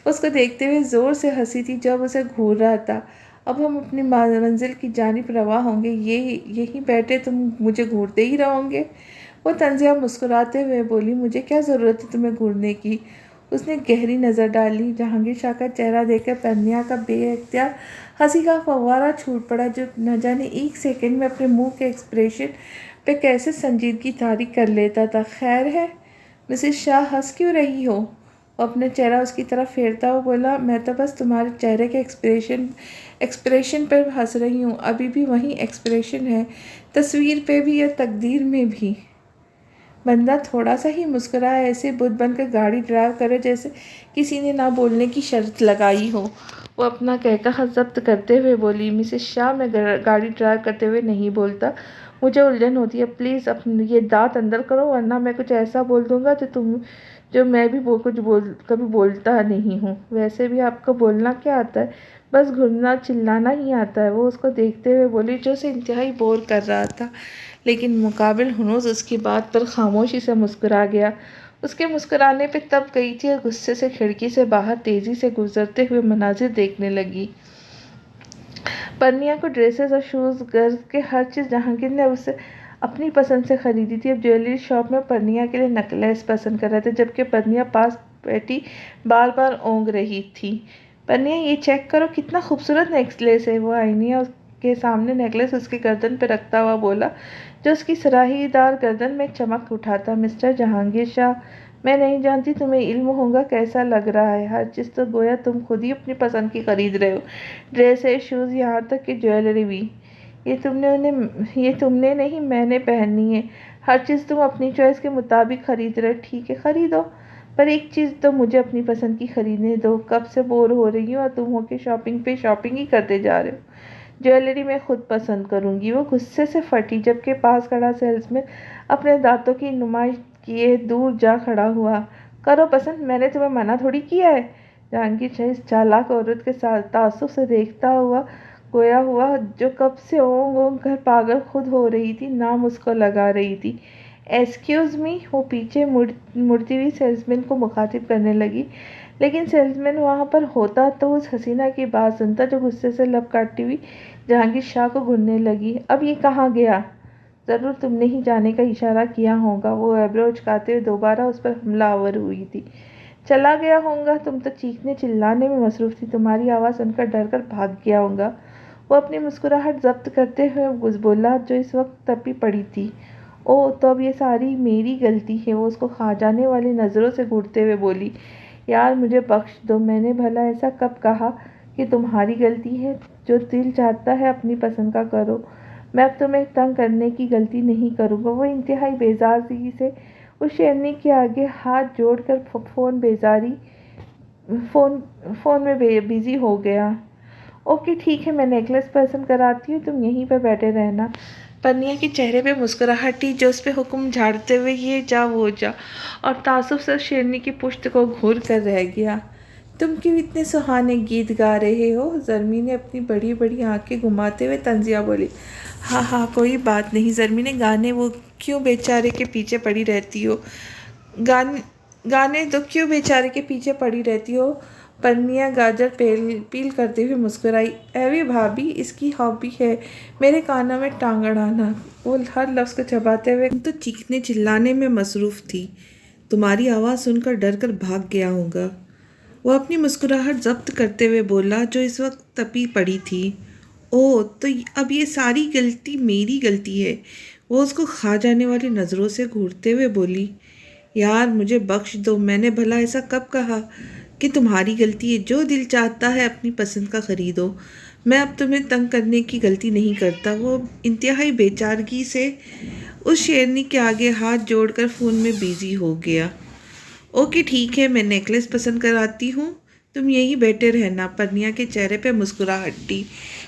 اس کو دیکھتے ہوئے زور سے ہنسی تھی جب اسے گھور رہا تھا۔ اب ہم اپنی منزل کی جانب رواں ہوں گے، یہیں بیٹھے تم مجھے گھورتے ہی رہو گے؟ وہ طنزیہ مسکراتے ہوئے بولی۔ مجھے کیا ضرورت ہے تمہیں گھورنے کی؟ اس نے گہری نظر ڈالی۔ جہانگیر شاہ کا چہرہ دیکھ کر پرنیا کا بے اختیار ہنسی کا فوارہ چھوٹ پڑا، جو نہ جانے ایک سیکنڈ میں اپنے منہ کے ایکسپریشن پہ کیسے سنجیدگی طاری کر لیتا تھا۔ خیر ہے مسز شاہ، ہنس کیوں رہی ہو؟ وہ اپنا چہرہ اس کی طرف پھیرتا ہوا بولا۔ میں تو بس تمہارے چہرے کے ایکسپریشن پر ہنس رہی ہوں۔ ابھی بھی وہی ایکسپریشن ہے، تصویر پہ بھی اور تقدیر میں بھی۔ بندہ تھوڑا سا ہی مسکرائے، ایسے بت بن کر گاڑی ڈرائیو کرے جیسے کسی نے نہ بولنے کی شرط لگائی ہو۔ وہ اپنا قہقہہ ضبط کرتے ہوئے بولی۔ مسز شاہ، میں گاڑی ڈرائیو کرتے ہوئے نہیں بولتا، مجھے الجھن ہوتی ہے۔ پلیز یہ دانت اندر کرو، ورنہ میں کچھ ایسا بول دوں گا جو میں بھی کبھی بولتا نہیں ہوں۔ ویسے بھی آپ کو بولنا کیا آتا ہے؟ بس گھرنا چلانا ہی آتا ہے۔ وہ اس کو دیکھتے ہوئے بولی، جو اسے انتہائی بور کر رہا تھا، لیکن مقابل ہنوز اس کی بات پر خاموشی سے مسکرا گیا۔ اس کے مسکرانے پہ تب گئی تھی اور غصے سے کھڑکی سے باہر تیزی سے گزرتے ہوئے مناظر دیکھنے لگی۔ پرنیا کو ڈریسز اور شوز غرض کے ہر چیز جہانگیر نے اسے اپنی پسند سے خریدی تھی۔ اب جیولری شاپ میں پرنیا کے لیے نیکلیس پسند کر رہے تھے، جبکہ پرنیا پاس بیٹھی بار بار اونگ رہی تھی۔ پرنیا، یہ چیک کرو، کتنا خوبصورت نیکلیس ہے۔ وہ آئینے کے سامنے نیکلیس اس کی گردن پہ رکھتا ہوا بولا، جو اس کی سراہی دار گردن میں چمک اٹھاتا۔ مسٹر جہانگیر شاہ، میں نہیں جانتی تمہیں علم ہوگا کیسا لگ رہا ہے۔ ہر چیز تو گویا تم خود ہی اپنی پسند کی خرید رہے ہو، ڈریسز، شوز، یہاں تک کہ جیولری بھی۔ یہ تم نے نہیں، میں نے پہننی ہے۔ ہر چیز تم اپنی چوائس کے مطابق خرید رہے ہو، ٹھیک ہے خریدو، پر ایک چیز تو مجھے اپنی پسند کی خریدنے دو۔ کب سے بور ہو رہی ہوں اور تم ہو کے شاپنگ پہ شاپنگ ہی کرتے جا رہے ہو۔ جیولری میں خود پسند کروں گی۔ وہ غصے سے پھٹی، جبکہ پاس کھڑا سیلسمین اپنے دانتوں کی نمائش کیے دور جا کھڑا ہوا۔ کرو پسند، میں نے تمہیں منع تھوڑی کیا ہے۔ جہانگیر شاہ اس چالاک عورت کے تعصب سے دیکھتا ہوا جو کب سے اونگ اونگ کر پاگل خود ہو رہی تھی، نام اس کو لگا رہی تھی۔ ایکسکیوز می، وہ پیچھے مڑتی ہوئی سیلسمین کو مخاطب کرنے لگی۔ لیکن سیلز مین وہاں پر ہوتا تو اس حسینہ کی بات سنتا جو غصے سے لب کاٹتی ہوئی جہانگیر شاہ کو گھورنے لگی۔ اب یہ کہاں گیا؟ ضرور تم نے ہی جانے کا اشارہ کیا ہوگا۔ وہ ایبرو اچکاتے ہوئے دوبارہ اس پر حملہ آور ہوئی تھی۔ چلا گیا ہوگا؟ تم تو چیخنے چلانے میں مصروف تھی، تمہاری آواز سن کر ڈر کر بھاگ گیا ہوگا۔ وہ اپنی مسکراہٹ ضبط کرتے ہوئے بولا جو اس وقت تپی پڑی تھی۔ اوہ تو اب یہ ساری میری غلطی ہے، وہ اس کو کھا جانے والی نظروں سے گھورتے ہوئے بولی۔ یار مجھے بخش دو، میں نے بھلا ایسا کب کہا کہ تمہاری غلطی ہے؟ جو دل چاہتا ہے اپنی پسند کا کرو، میں اب تمہیں تنگ کرنے کی غلطی نہیں کروں گا۔ وہ انتہائی بیزاری سے اس شیرنی کے آگے ہاتھ جوڑ کر فون میں بزی ہو گیا۔ اوکے ٹھیک ہے، میں نیکلس پسند کراتی ہوں، تم یہیں پہ بیٹھے رہنا۔ پرنیا کے چہرے پہ مسکراہٹ تھی جو اس پہ حکم جھاڑتے ہوئے یہ جا وہ جا، اور تعصب سے شیرنی کی پشت کو گھور کر رہ گیا۔ تم کیوں اتنے سہانے گیت گا رہے ہو؟ زرمی نے اپنی بڑی بڑی آنکھیں گھماتے ہوئے طنزیہ بولی۔ ہاں کوئی بات نہیں زرمی نے، گانے وہ کیوں بیچارے کے پیچھے پڑی رہتی ہو؟ گانے تو کیوں بیچارے کے پیچھے پڑی رہتی ہو؟ پرنیا گاجر پیل کرتے ہوئے مسکرائی۔ ایوی بھابھی، اس کی ہابی ہے میرے کانوں میں ٹانگ اڑانا۔ وہ ہر لفظ کو چباتے ہوئے تو چیخنے چلانے میں مصروف تھی، تمہاری آواز سن کر ڈر کر بھاگ گیا ہوگا۔ وہ اپنی مسکراہٹ ضبط کرتے ہوئے بولا جو اس وقت تپی پڑی تھی۔ اوہ تو اب یہ ساری غلطی میری غلطی ہے، وہ اس کو کھا جانے والی نظروں سے گھورتے ہوئے بولی۔ یار مجھے بخش دو، میں نے بھلا ایسا کب کہا کہ تمہاری غلطی ہے؟ جو دل چاہتا ہے اپنی پسند کا خریدو، میں اب تمہیں تنگ کرنے کی غلطی نہیں کرتا۔ وہ انتہائی بے چارگی سے اس شیرنی کے آگے ہاتھ جوڑ کر فون میں بزی ہو گیا۔ اوکے ٹھیک ہے، میں نیکلس پسند کراتی ہوں، تم یہیں بیٹھے رہنا۔ پرنیا کے چہرے پہ مسکراہٹ تھی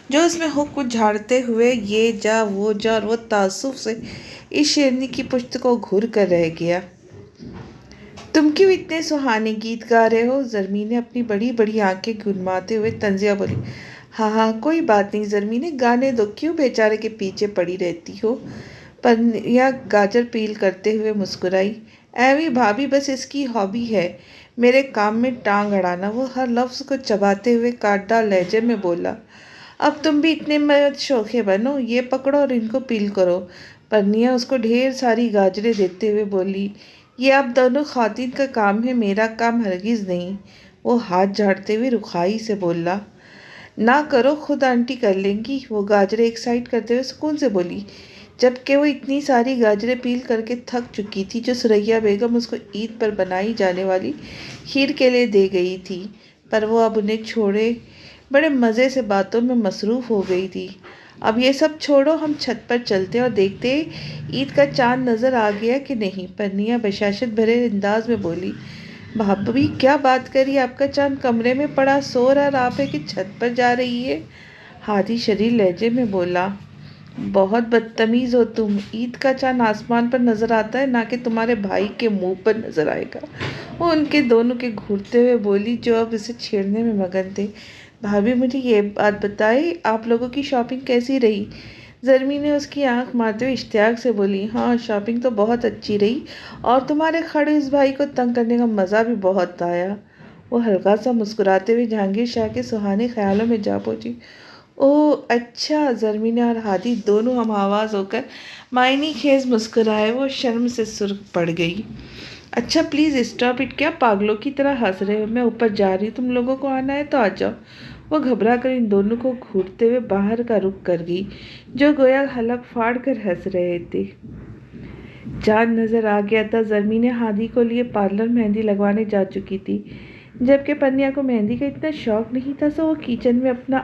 جو اس میں حکم جھاڑتے ہوئے یہ جا وہ جا، اور وہ تعصب سے اس شیرنی کی پشت کو گھور کر رہ گیا۔ تم کیوں اتنے سہانے گیت گا رہے ہو؟ زرمی نے اپنی بڑی بڑی آنکھیں گھماتے ہوئے طنزیہ بولی۔ ہاں کوئی بات نہیں زرمی نے، گانے دو، کیوں بیچارے کے پیچھے پڑی رہتی ہو؟ پرنیا گاجر پیل کرتے ہوئے مسکرائی۔ ایوی بھابھی، بس اس کی ہابی ہے میرے کام میں ٹانگ اڑانا۔ وہ ہر لفظ کو چباتے ہوئے کاٹدار لہجے میں بولا۔ اب تم بھی اتنے مت شوخے بنو، یہ پکڑو اور ان کو پیل کرو۔ پرنیا اس کو ڈھیر ساری گاجریں دیتے ہوئے بولی۔ یہ آپ دونوں خواتین کا کام ہے، میرا کام ہرگز نہیں۔ وہ ہاتھ جھاڑتے ہوئے رکھائی سے بولا۔ نہ کرو، خود آنٹی کر لیں گی۔ وہ گاجریں ایک سائڈ کرتے ہوئے سکون سے بولی، جبکہ وہ اتنی ساری گاجریں پیل کر کے تھک چکی تھی جو ثریا بیگم اس کو عید پر بنائی جانے والی کھیر کے لیے دے گئی تھی، پر وہ اب انہیں چھوڑے بڑے مزے سے باتوں میں مصروف ہو گئی تھی۔ اب یہ سب چھوڑو، ہم چھت پر چلتے اور دیکھتے عید کا چاند نظر آ گیا کہ نہیں۔ پرنیا بشاشت بھرے انداز میں بولی۔ بھابھی کیا بات کری؟ آپ کا چاند کمرے میں پڑا سو رہا ہے کہ چھت پر جا رہی ہے؟ ہادی شریر لہجے میں بولا۔ بہت بدتمیز ہو تم، عید کا چاند آسمان پر نظر آتا ہے، نہ کہ تمہارے بھائی کے منہ پر نظر آئے گا۔ وہ ان کے دونوں کے گھورتے ہوئے بولی جو اب اسے چھیڑنے میں مگن تھے۔ بھابھی مجھے یہ بات بتائیں، آپ لوگوں کی شاپنگ کیسی رہی؟ زرمی نے اس کی آنکھ مارتے ہوئے اشتیاق سے بولی۔ ہاں شاپنگ تو بہت اچھی رہی، اور تمہارے کھڑے اس بھائی کو تنگ کرنے کا مزہ بھی بہت آیا۔ وہ ہلکا سا مسکراتے ہوئے جہانگیر شاہ کے سہانے خیالوں میں جا پہنچی۔ اوہ اچھا، زرمی نے اور ہادی دونوں ہم آواز ہو کر معنی خیز مسکرائے۔ وہ شرم سے سرخ پڑ گئی۔ اچھا پلیز اسٹاپ اٹ، کیا پاگلوں کی طرح ہنس رہے ہو؟ میں اوپر جا رہی ہوں، تم لوگوں کو آنا ہے تو آ جاؤ۔ وہ گھبرا کر ان دونوں کو گھورتے ہوئے باہر کا رخ کر گئی جو گویا حلق پھاڑ کر ہنس رہے تھے۔ چاند نظر آ گیا تھا۔ زرمی نے ہادی کو لیے پارلر مہندی لگوانے جا چکی تھی، جبکہ پرنیا کو مہندی کا اتنا شوق نہیں تھا، سو وہ کچن میں اپنا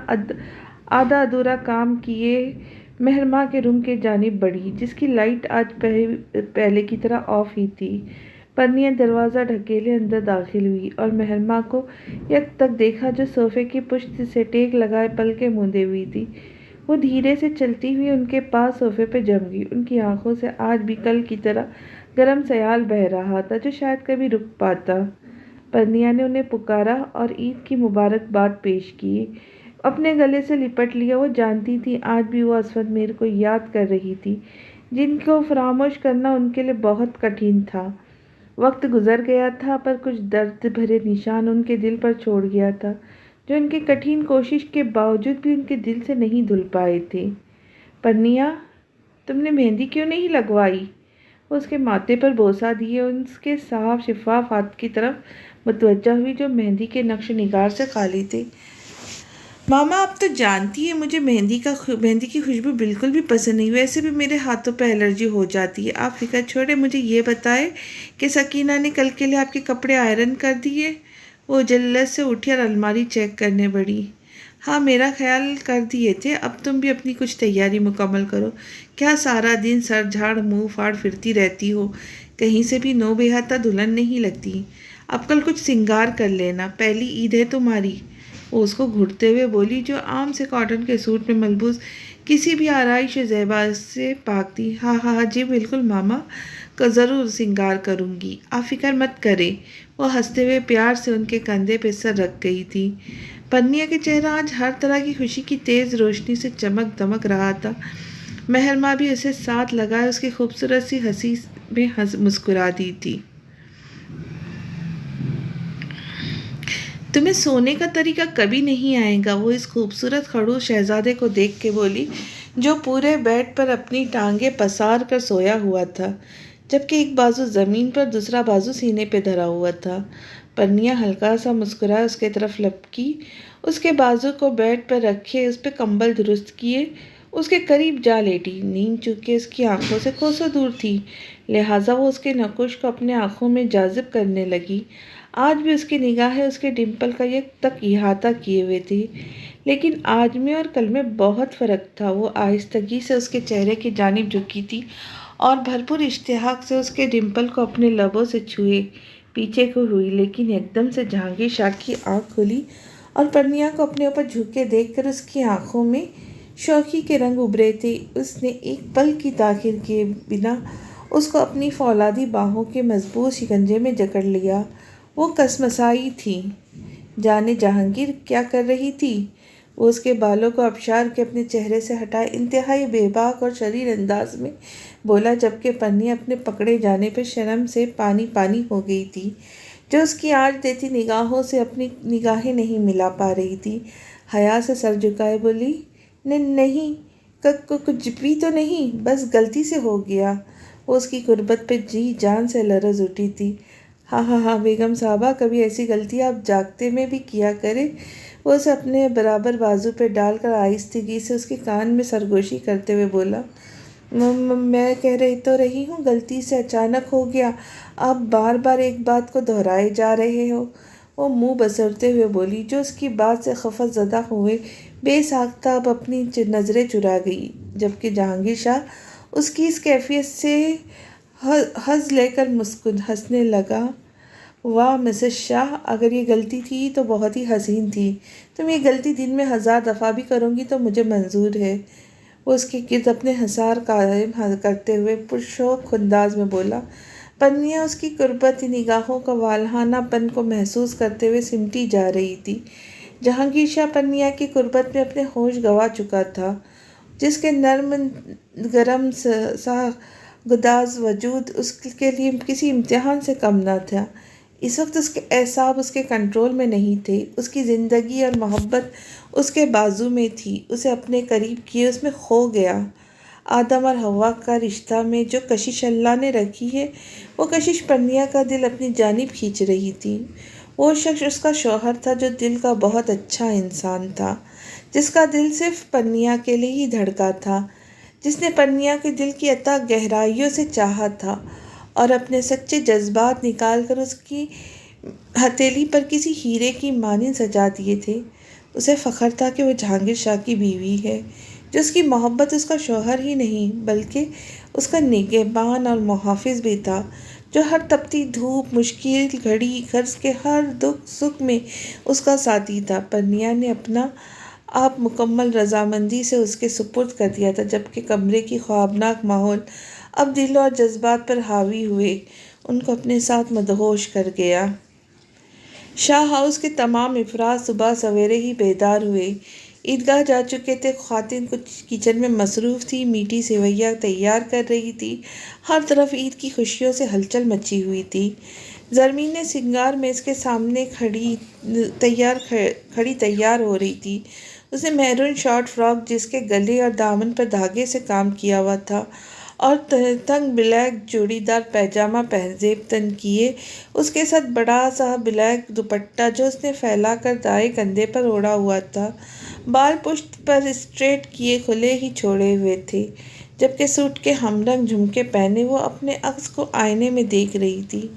آدھا ادھورا کام کیے مہرماں کے روم کی جانب بڑھی، جس کی لائٹ آج پہلے کی طرح آف ہی تھی۔ پرنیا دروازہ ڈھکیلے اندر داخل ہوئی اور مہرماں کو یک تک دیکھا جو صوفے کی پشت سے ٹیک لگائے پلکیں موندے ہوئی تھی۔ وہ دھیرے سے چلتی ہوئی ان کے پاس صوفے پہ جم گئی۔ ان کی آنکھوں سے آج بھی کل کی طرح گرم سیال بہہ رہا تھا جو شاید کبھی رک پاتا۔ پرنیا نے انہیں پکارا اور عید کی مبارکباد پیش کی، اپنے گلے سے لپٹ لیا۔ وہ جانتی تھی آج بھی وہ عصمت میر کو یاد کر رہی تھی، جن کو فراموش کرنا ان کے لیے بہت کٹھن تھا۔ وقت گزر گیا تھا پر کچھ درد بھرے نشان ان کے دل پر چھوڑ گیا تھا جو ان کی کٹھن کوشش کے باوجود بھی ان کے دل سے نہیں دھل پائے تھے۔ پنیا، تم نے مہندی کیوں نہیں لگوائی؟ وہ اس کے ماتھے پر بوسہ دیے اس کے صاف شفاف ہاتھ کی طرف متوجہ ہوئی جو مہندی کے نقش نگار سے خالی تھے۔ ماما، آپ تو جانتی ہیں مجھے مہندی کی خوشبو بالکل بھی پسند نہیں، ویسے بھی میرے ہاتھوں پہ الرجی ہو جاتی ہے۔ آپ فکر چھوڑے، مجھے یہ بتائے کہ سکینہ نے کل کے لیے آپ کے کپڑے آئرن کر دیے؟ وہ جلد سے اٹھی اور الماری چیک کرنے بڑھی۔ ہاں، میرا خیال کر دیے تھے، اب تم بھی اپنی کچھ تیاری مکمل کرو۔ کیا سارا دن سر جھاڑ منہ پھاڑ پھرتی رہتی ہو؟ کہیں سے بھی نو بہتہ دلہن نہیں لگتی۔ اب کل کچھ سنگار کر لینا، پہلی عید ہے تمہاری۔ وہ اس کو گھٹتے ہوئے بولی جو عام سے کاٹن کے سوٹ میں ملبوس کسی بھی آرائش زیبا سے پاک تھی۔ ہاں ہاں جی بالکل ماما، ضرور سنگار کروں گی، آپ فکر مت کرے۔ وہ ہنستے ہوئے پیار سے ان کے کندھے پہ سر رکھ گئی تھی۔ پنیا کے چہرہ آج ہر طرح کی خوشی کی تیز روشنی سے چمک دمک رہا تھا۔ مہر ماں بھی اسے ساتھ لگائے اس کی خوبصورت سی ہنسی میں مسکرا دی تھی۔ تمہیں سونے کا طریقہ کبھی نہیں آئے گا، وہ اس خوبصورت خڑوس شہزادے کو دیکھ کے بولی جو پورے بیڈ پر اپنی ٹانگیں پسار کر سویا ہوا تھا جبکہ ایک بازو زمین پر دوسرا بازو سینے پہ دھرا ہوا تھا۔ پنیا ہلکا سا مسکرائے اس کے طرف لپکی، اس کے بازو کو بیڈ پر رکھے اس پہ کمبل درست کیے اس کے قریب جا لیٹی۔ نیند چونکہ اس کی آنکھوں سے کوسوں دور تھی لہٰذا وہ اس کے نقوش کو اپنے آنکھوں میں جاذب کرنے لگی۔ آج بھی اس کی نگاہیں اس کے ڈمپل کا یک تک احاطہ کیے ہوئے تھی، لیکن آج میں اور کل میں بہت فرق تھا۔ وہ آہستگی سے اس کے چہرے کی جانب جھکی تھی اور بھرپور اشتیاق سے اس کے ڈمپل کو اپنے لبوں سے چھوئے پیچھے کو ہوئی، لیکن ایک دم سے جہانگیر شاہ کی آنکھ کھلی اور پنیا کو اپنے اوپر جھکے دیکھ کر اس کی آنکھوں میں شوخی کے رنگ ابھرے تھے۔ اس نے ایک پل کی تاخیر کیے بنا اس کو اپنی فولادی باہوں کے مضبوط شکنجے میں جکڑ لیا۔ وہ کسمسائی تھی۔ جانے جہانگیر کیا کر رہی تھی؟ وہ اس کے بالوں کو ابشار کے اپنے چہرے سے ہٹائے انتہائی بے باک اور شریر انداز میں بولا جبکہ پنیا اپنے پکڑے جانے پہ شرم سے پانی پانی ہو گئی تھی جو اس کی آج دیتی نگاہوں سے اپنی نگاہیں نہیں ملا پا رہی تھی۔ حیا سے سر جھکائے بولی نہیں، کچھ بھی تو نہیں، بس غلطی سے ہو گیا۔ وہ اس کی قربت پہ جی جان سے لرز اٹھی تھی۔ ہاں بیگم صاحبہ، کبھی ایسی غلطی آپ جاگتے میں بھی کیا کریں۔ وہ اسے اپنے برابر بازو پہ ڈال کر آہستگی سے اس کے کان میں سرگوشی کرتے ہوئے بولا میں کہہ رہی تو رہی ہوں غلطی سے اچانک ہو گیا، آپ بار بار ایک بات کو دہرائے جا رہے ہو۔ وہ منہ بسرتے ہوئے بولی جو اس کی بات سے خفت زدہ ہوئے بے ساختہ اب اپنی نظریں چرا گئی جبکہ جہانگیر شاہ اس کی اس کیفیت سے حظ لے کر ہنسنے لگا۔ واہ مسز شاہ، اگر یہ غلطی تھی تو بہت ہی حسین تھی، تم یہ غلطی دن میں 1000 دفعہ بھی کرو گی تو مجھے منظور ہے۔ وہ اس کے گرد اپنے حصار قائم کرتے ہوئے پرشوق انداز میں بولا۔ پنیا اس کی قربتی نگاہوں کا والہانہ پن کو محسوس کرتے ہوئے سمٹی جا رہی تھی۔ جہانگیر شاہ پنیا کی قربت میں اپنے ہوش گنوا چکا تھا، جس کے نرم گرم سا گداز وجود اس کے لیے کسی امتحان سے کم نہ تھا۔ اس وقت اس کے اعصاب اس کے کنٹرول میں نہیں تھے، اس کی زندگی اور محبت اس کے بازو میں تھی، اسے اپنے قریب کیے اس میں کھو گیا۔ آدم اور حوا کا رشتہ میں جو کشش اللہ نے رکھی ہے وہ کشش پنیا کا دل اپنی جانب کھینچ رہی تھی۔ وہ شخص اس کا شوہر تھا جو دل کا بہت اچھا انسان تھا، جس کا دل صرف پنیا کے لیے ہی دھڑکا تھا، جس نے پنیا کے دل کی اتھاہ گہرائیوں سے چاہا تھا اور اپنے سچے جذبات نکال کر اس کی ہتھیلی پر کسی ہیرے کی مانند سجا دیے تھے۔ اسے فخر تھا کہ وہ جہانگیر شاہ کی بیوی ہے، جو اس کی محبت اس کا شوہر ہی نہیں بلکہ اس کا نگہبان اور محافظ بھی تھا، جو ہر تپتی دھوپ، مشکل گھڑی، غرض کے ہر دکھ سکھ میں اس کا ساتھی تھا۔ پنیا نے اپنا آپ مکمل رضامندی سے اس کے سپرد کر دیا تھا جبکہ کمرے کی خوابناک ماحول اب دل اور جذبات پر حاوی ہوئے ان کو اپنے ساتھ مدہوش کر گیا۔ شاہ ہاؤس کے تمام افراد صبح سویرے ہی بیدار ہوئے۔ عیدگاہ جا چکے تھے۔ خواتین کچھ کچن میں مصروف تھی، میٹھی سیویاں تیار کر رہی تھی۔ ہر طرف عید کی خوشیوں سے ہلچل مچی ہوئی تھی۔ زرمین نے سنگار میز کے سامنے کھڑی تیار ہو رہی تھی۔ اس نے میرون شارٹ فراک جس کے گلے اور دامن پر دھاگے سے کام کیا ہوا تھا اور تنگ بلیک جوڑی دار پیجامہ زیب تن کیے، اس کے ساتھ بڑا سا بلیک دوپٹہ جو اس نے پھیلا کر دائیں کندھے پر اوڑھا ہوا تھا، بال پشت پر اسٹریٹ کیے کھلے ہی چھوڑے ہوئے تھے، جبکہ سوٹ کے ہم رنگ جھمکے پہنے وہ اپنے عکس کو آئینے میں دیکھ رہی تھی۔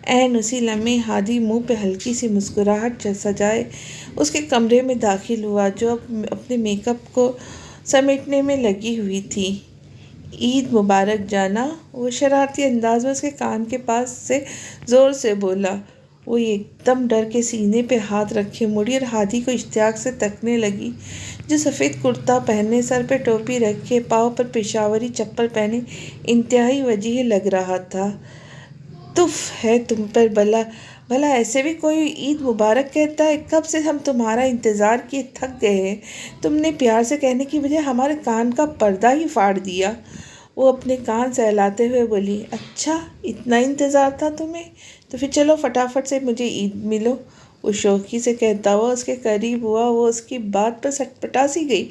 عین اسی لمحے ہادی منہ پہ ہلکی سی مسکراہٹ سجائے اس کے کمرے میں داخل ہوا، جو اپنے میک اپ کو سمیٹنے میں لگی ہوئی تھی۔ عید مبارک جانا، وہ شرارتی انداز میں اس کے کان کے پاس سے زور سے بولا۔ وہ ایک دم ڈر کے سینے پہ ہاتھ رکھے مڑی اور ہادی کو اشتیاق سے تکنے لگی، جو سفید کرتا پہنے، سر پہ ٹوپی رکھے، پاؤں پر پشاوری چپل پہنے انتہائی وجیح لگ رہا تھا۔ تف ہے تم پر، بھلا ایسے بھی کوئی عید مبارک کہتا ہے؟ کب سے ہم تمہارا انتظار کیے تھک گئے ہیں، تم نے پیار سے کہنے کی بجائے ہمارے کان کا پردہ ہی پھاڑ دیا۔ وہ اپنے کان سہلاتے ہوئے بولی، اچھا اتنا انتظار تھا تمہیں؟ تو پھر چلو فٹافٹ سے مجھے عید ملو۔ وہ شوخی سے کہتا ہوا اس کے قریب ہوا۔ وہ اس کی بات پر سٹپٹا سی گئی۔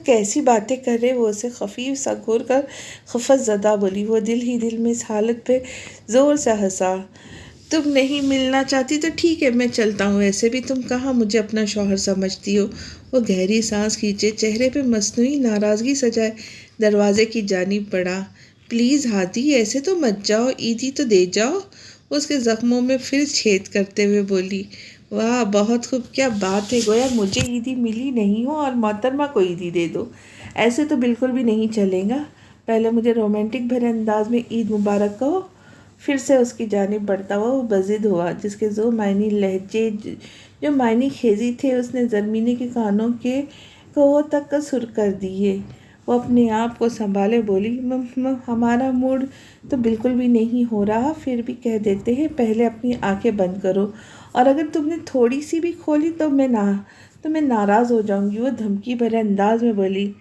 کیسی باتیں کر رہے؟ وہ اسے خفیف سا گھور کر خفت زدہ بولی۔ وہ دل ہی دل میں اس حالت پہ زور سے ہنسا۔ تم نہیں ملنا چاہتی تو ٹھیک ہے، میں چلتا ہوں، ویسے بھی تم کہاں مجھے اپنا شوہر سمجھتی ہو۔ وہ گہری سانس کھینچے، چہرے پہ مصنوعی ناراضگی سجائے دروازے کی جانب بڑھا۔ پلیز ہادی، ایسے تو مت جاؤ، عیدی تو دے جاؤ۔ وہ اس کے زخموں میں پھر چھید کرتے ہوئے بولی۔ واہ بہت خوب، کیا بات ہے، گویا مجھے عیدی ملی نہیں ہو اور محترمہ کو عیدی دے دو۔ ایسے تو بالکل بھی نہیں چلے گا، پہلے مجھے رومانٹک بھرے انداز میں عید مبارک کہو۔ پھر سے اس کی جانب بڑھتا ہوا وہ بضد ہوا، جس کے جو معنی خیزی تھے اس نے زرمینے کے کانوں کے کوہ تک کا سر کر دیے۔ وہ اپنے آپ کو سنبھالے بولی، ہمارا موڈ تو بالکل بھی نہیں ہو رہا، پھر بھی کہہ دیتے ہیں، پہلے اپنی آنکھیں بند کرو، اور اگر تم نے تھوڑی سی بھی کھولی تو میں ناراض ہو جاؤں گی۔ وہ دھمکی بھرے انداز میں بولی،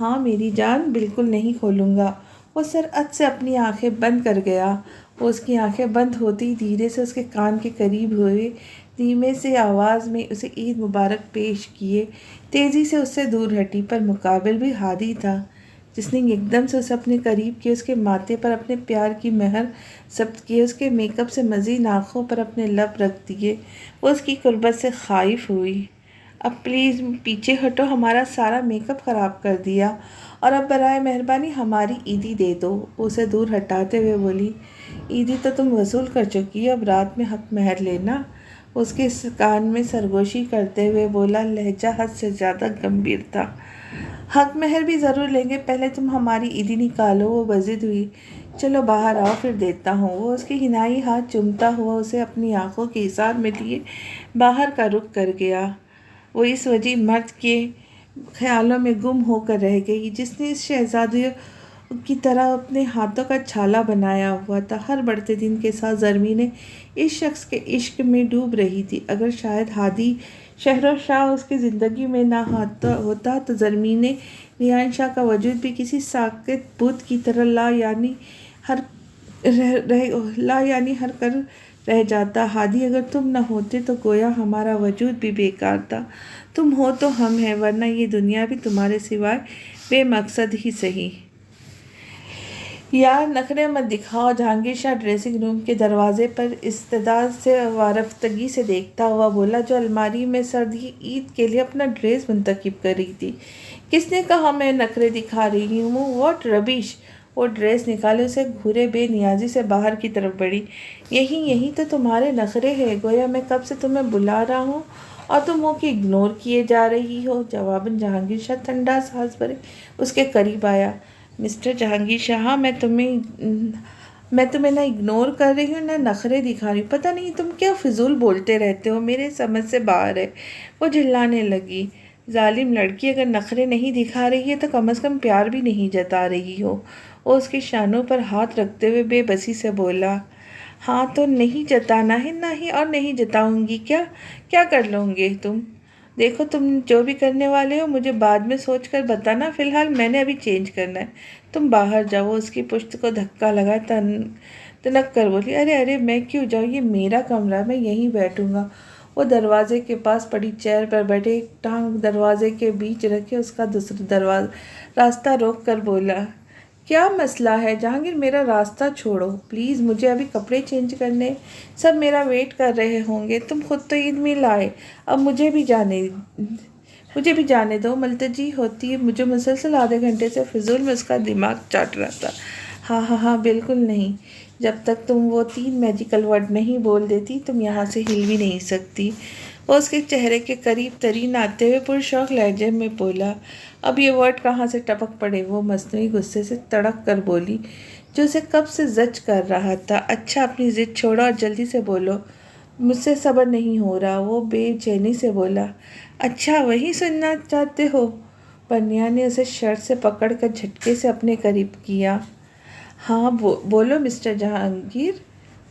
ہاں میری جان، بالکل نہیں کھولوں گا۔ وہ سرعت سے اپنی آنکھیں بند کر گیا۔ وہ اس کی آنکھیں بند ہوتے ہی دھیرے سے اس کے کان کے قریب ہوئے، دھیمے سے آواز میں اسے عید مبارک پیش کیے، تیزی سے اس سے دور ہٹی، پر مقابل بھی ہادی تھا، جس نے ایک دم سے اسے اپنے قریب کیے، اس کے ماتھے پر اپنے پیار کی مہر ثبت کیے، اس کے میک اپ سے مزید آنکھوں پر اپنے لب رکھ دیے۔ وہ اس کی قربت سے خائف ہوئی۔ اب پلیز پیچھے ہٹو، ہمارا سارا میک اپ خراب کر دیا، اور اب برائے مہربانی ہماری عیدی دے دو۔ وہ اسے دور ہٹاتے ہوئے بولی، عیدی تو تم وصول کر چکی، اب رات میں حق مہر لینا۔ اس کے کان میں سرگوشی کرتے ہوئے بولا، لہجہ حد سے زیادہ گمبھیر تھا۔ حق مہر بھی ضرور لیں گے، پہلے تم ہماری عیدی نکالو۔ وہ بضد ہوئی، چلو باہر آؤ، پھر دیتا ہوں۔ وہ اس کی حنائی ہاتھ چومتا ہوا اسے اپنی آنکھوں کے احاطے میں لیے باہر کا رخ کر گیا۔ وہ اس وجیح مرد کے خیالوں میں گم ہو کر رہ گئی، جس نے اس شہزادی کی طرح اپنے ہاتھوں کا چھالا بنایا ہوا تھا۔ ہر بڑھتے دن کے ساتھ زرمین اس شخص کے عشق میں ڈوب رہی تھی۔ اگر شاید ہادی شہرشاہ اس کی زندگی میں نہ ہوتا تو زرمین ریحان شاہ کا وجود بھی کسی ساکت بت کی طرح لا یعنی ہر کر رہ جاتا۔ ہادی، اگر تم نہ ہوتے تو گویا ہمارا وجود بھی بیکار تھا۔ تم ہو تو ہم ہیں، ورنہ یہ دنیا بھی تمہارے سوائے بے مقصد ہی سہی۔ یار نخرے مت دکھاؤ۔ جہانگیر شاہ ڈریسنگ روم کے دروازے پر استعداد سے وارفتگی سے دیکھتا ہوا بولا، جو الماری میں سردی عید کے لیے اپنا ڈریس منتخب کر رہی تھی۔ کس نے کہا میں نخرے دکھا رہی ہوں؟ واٹ ربش! وہ ڈریس نکالے اسے گھورے بے نیازی سے باہر کی طرف بڑھی۔ یہی تو تمہارے نخرے ہیں، گویا میں کب سے تمہیں بلا رہا ہوں اور تم ہو کہ اگنور کیے جا رہی ہو۔ جواباً جہانگیر شاہ ٹھنڈا سانس بھرے اس کے قریب آیا۔ مسٹر جہانگیر شاہ، میں تمہیں نہ اگنور کر رہی ہوں نہ نخرے دکھا رہی ہوں، پتہ نہیں تم کیا فضول بولتے رہتے ہو، میرے سمجھ سے باہر ہے۔ وہ جھلانے لگی۔ ظالم لڑکی، اگر نخرے نہیں دکھا رہی ہے تو کم از کم پیار بھی نہیں جتا رہی ہو۔ وہ اس کے شانوں پر ہاتھ رکھتے ہوئے بے بسی سے بولا، ہاں تو نہیں جتانا ہے، نہیں اور نہیں جتاؤں گی۔ کیا کر لوں گے تم؟ دیکھو تم جو بھی کرنے والے ہو مجھے بعد میں سوچ کر بتانا، فی الحال میں نے ابھی چینج کرنا ہے، تم باہر جاؤ۔ وہ اس کی پشت کو دھکا لگا تنک کر بولی، ارے ارے میں کیوں جاؤں، یہ میرا کمرہ ہے، میں یہیں بیٹھوں گا۔ وہ دروازے کے پاس پڑی چیئر پر بیٹھے، ایک ٹانگ دروازے کے بیچ رکھے، اس کا دوسرا راستہ روک کر بولا، کیا مسئلہ ہے جہانگیر، میرا راستہ چھوڑو پلیز، مجھے ابھی کپڑے چینج کرنے، سب میرا ویٹ کر رہے ہوں گے، تم خود تو عید میں لائے، اب مجھے بھی جانے دو۔ ملتجی ہوتی مجھے مسلسل آدھے گھنٹے سے فضول میں اس کا دماغ چاٹ رہا تھا۔ ہاں بالکل نہیں، جب تک تم وہ 3 میجیکل ورڈ نہیں بول دیتی تم یہاں سے ہل بھی نہیں سکتی۔ وہ اس کے چہرے کے قریب ترین آتے ہوئے پرشوق لہجے میں بولا، اب یہ ورڈ کہاں سے ٹپک پڑے؟ وہ مصنوعی غصے سے تڑک کر بولی جو اسے کب سے زج کر رہا تھا۔ اچھا اپنی ضد چھوڑو اور جلدی سے بولو، مجھ سے صبر نہیں ہو رہا۔ وہ بے چینی سے بولا، اچھا وہی سننا چاہتے ہو؟ پنیا نے اسے شرٹ سے پکڑ کر جھٹکے سے اپنے قریب کیا۔ ہاں بولو مسٹر جہانگیر،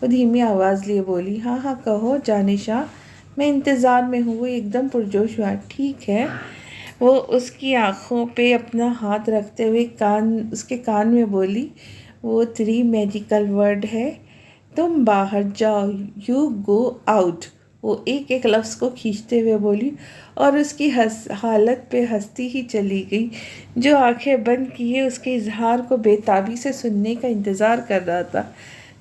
وہ دھیمی آواز لیے بولی۔ ہاں کہو جانشاں، میں انتظار میں ہوں۔ وہ ایک دم پرجوش ہوا۔ ٹھیک ہے، وہ اس کی آنکھوں پہ اپنا ہاتھ رکھتے ہوئے اس کے کان میں بولی، وہ 3 میجیکل ورڈ ہے، تم باہر جاؤ، یو گو آؤٹ۔ وہ ایک لفظ کو کھینچتے ہوئے بولی اور اس کی حالت پہ ہنستی ہی چلی گئی۔ جو آنکھیں بند کیے اس کے اظہار کو بے تابی سے سننے کا انتظار کر رہا تھا۔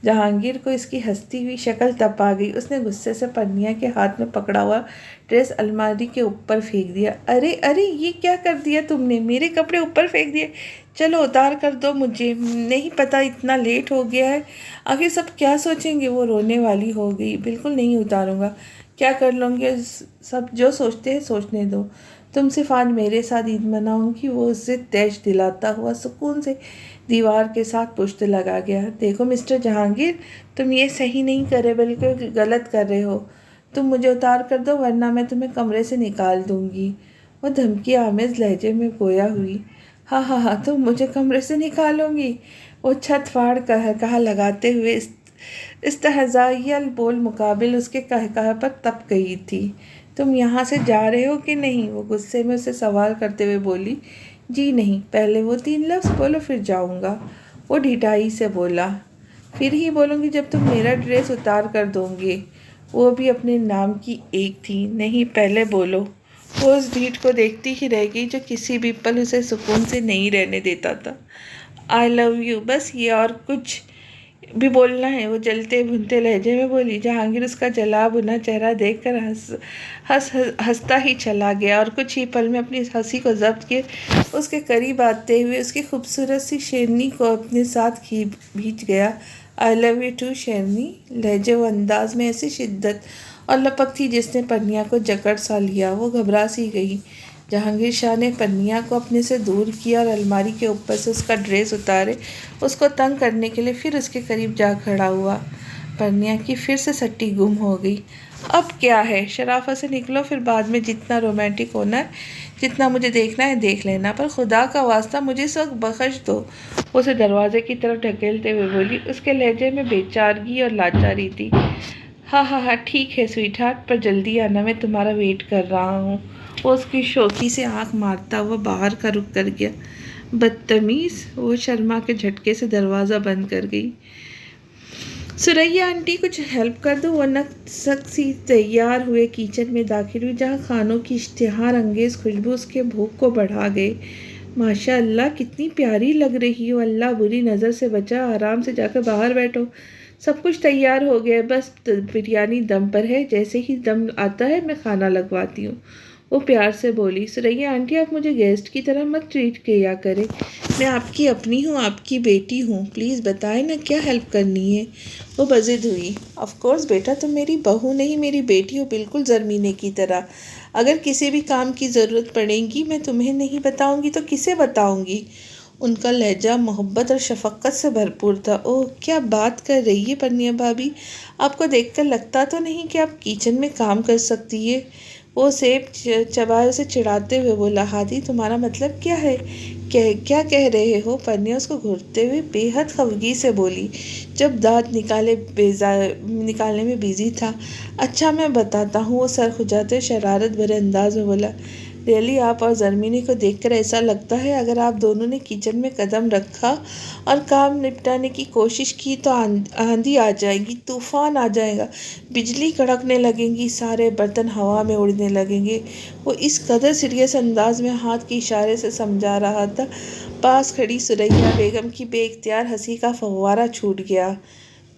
جہانگیر کو اس کی ہنستی ہوئی شکل تپا گئی۔ اس نے غصے سے پنیا کے ہاتھ میں پکڑا ہوا ڈریس الماری کے اوپر پھینک دیا۔ ارے یہ کیا کر دیا تم نے؟ میرے کپڑے اوپر پھینک دیے؟ چلو اتار کر دو، مجھے نہیں پتا اتنا لیٹ ہو گیا ہے، آخر سب کیا سوچیں گے؟ وہ رونے والی ہو گئی۔ بالکل نہیں اتاروں گا، کیا کر لوں گے، سب جو سوچتے ہیں سوچنے دو، تم صرف آج میرے ساتھ عید مناؤں گی۔ وہ اس سے تیش دلاتا ہوا سکون سے دیوار کے ساتھ پشت لگا گیا۔ دیکھو مسٹر جہانگیر، تم یہ صحیح نہیں کر رہے بلکہ غلط کر رہے ہو، تم مجھے اتار کر دو ورنہ میں تمہیں کمرے سے نکال دوں گی۔ وہ دھمکی آمیز لہجے میں گویا ہوئی۔ ہاں تم مجھے کمرے سے نکالو گی؟ وہ چھت پھاڑ کہا لگاتے ہوئے استہزائیہ بول مقابل اس کے قہقہے پر تپ گئی تھی۔ تم یہاں سے جا رہے ہو کہ نہیں؟ وہ غصے میں اسے سوال کرتے ہوئے بولی۔ جی نہیں، پہلے وہ 3 لفظ بولو پھر جاؤں گا۔ وہ ڈھٹائی سے بولا۔ پھر ہی بولوں گی جب تم میرا ڈریس اتار کر دو گے۔ وہ بھی اپنے نام کی ایک تھی۔ نہیں پہلے بولو۔ وہ اس ڈھیٹ کو دیکھتی ہی رہ گئی جو کسی بھی پل اسے سکون سے نہیں رہنے دیتا تھا۔ آئی لو یو، بس یہ، اور کچھ بھی بولنا ہے؟ وہ جلتے بھنتے لہجے میں بولی۔ جہانگیر اس کا جلا بھنا چہرہ دیکھ کر ہنستا ہی چلا گیا اور کچھ ہی پل میں اپنی ہنسی کو ضبط کیے اس کے قریب آتے ہوئے اس کی خوبصورت سی شیرنی کو اپنے ساتھ بھیج گیا۔ آئی لو یو ٹو شیرنی، لہجے و انداز میں ایسی شدت اور لپک تھی جس نے پنیا کو جکڑ سا لیا۔ وہ گھبرا سی گئی۔ جہانگیر شاہ نے پنیا کو اپنے سے دور کیا اور الماری کے اوپر سے اس کا ڈریس اتارے اس کو تنگ کرنے کے لیے پھر اس کے قریب جا کھڑا ہوا۔ پنیا کی پھر سے سٹی گم ہو گئی۔ اب کیا ہے، شرافت سے نکلو، پھر بعد میں جتنا رومانٹک ہونا ہے، جتنا مجھے دیکھنا ہے دیکھ لینا، پر خدا کا واسطہ مجھے اس وقت بخش دو۔ وہ اسے دروازے کی طرف ڈھکیلتے ہوئے بولی۔ اس کے لہجے میں بے چارگی اور لاچاری تھی۔ ہاں ٹھیک ہے سویٹ ہارٹ، پر جلدی آنا، میں تمہارا ویٹ کر رہا ہوں۔ وہ اس کی شوخی سے آنکھ مارتا ہوا باہر کا رخ کر گیا۔ بدتمیز، وہ شرما کے جھٹکے سے دروازہ بند کر گئی۔ سریا آنٹی کچھ ہیلپ کر دو؟ وہ نک سی تیار ہوئے کچن میں داخل ہوئی جہاں کھانوں کی اشتہار انگیز خوشبو اس کے بھوک کو بڑھا گئے۔ ماشاء اللہ کتنی پیاری لگ رہی ہو، اللہ بری نظر سے بچا، آرام سے جا کر باہر بیٹھو، سب کچھ تیار ہو گیا، بس بریانی دم پر ہے، جیسے ہی دم آتا ہے میں کھانا لگواتی ہوں۔ وہ پیار سے بولی۔ سریا آنٹی آپ مجھے گیسٹ کی طرح مت ٹریٹ کیا کریں، میں آپ کی اپنی ہوں، آپ کی بیٹی ہوں، پلیز بتائیں نا کیا ہیلپ کرنی ہے؟ وہ بضد ہوئی۔ آف کورس بیٹا، تم میری بہو نہیں میری بیٹی ہو، بالکل زرمینے کی طرح، اگر کسی بھی کام کی ضرورت پڑے گی میں تمہیں نہیں بتاؤں گی تو کسے بتاؤں گی؟ ان کا لہجہ محبت اور شفقت سے بھرپور تھا۔ اوہ کیا بات کر رہی ہے پنیا بھابھی، آپ کو دیکھ کر لگتا تو نہیں کہ آپ کچن میں کام کر سکتی ہے؟ وہ سیب چبائے اسے چڑھاتے ہوئے بولا۔ ہادی تمہارا مطلب کیا ہے؟ کیا کہہ رہے ہو؟ پرنیا اس کو گھورتے ہوئے بے حد خفگی سے بولی جب دانت نکالنے میں بیزی تھا۔ اچھا میں بتاتا ہوں، وہ سر کھجاتے شرارت بھرے انداز میں بولا۔ ریلی آپ اور زرمینی کو دیکھ کر ایسا لگتا ہے اگر آپ دونوں نے کچن میں قدم رکھا اور کام نپٹانے کی کوشش کی تو آندھی آ جائے گی، طوفان آ جائے گا، بجلی کڑکنے لگیں گی، سارے برتن ہوا میں اڑنے لگیں گے۔ وہ اس قدر سیریس انداز میں ہاتھ کے اشارے سے سمجھا رہا تھا، پاس کھڑی ثریا بیگم کی بے اختیار ہنسی کا فوارہ چھوٹ گیا۔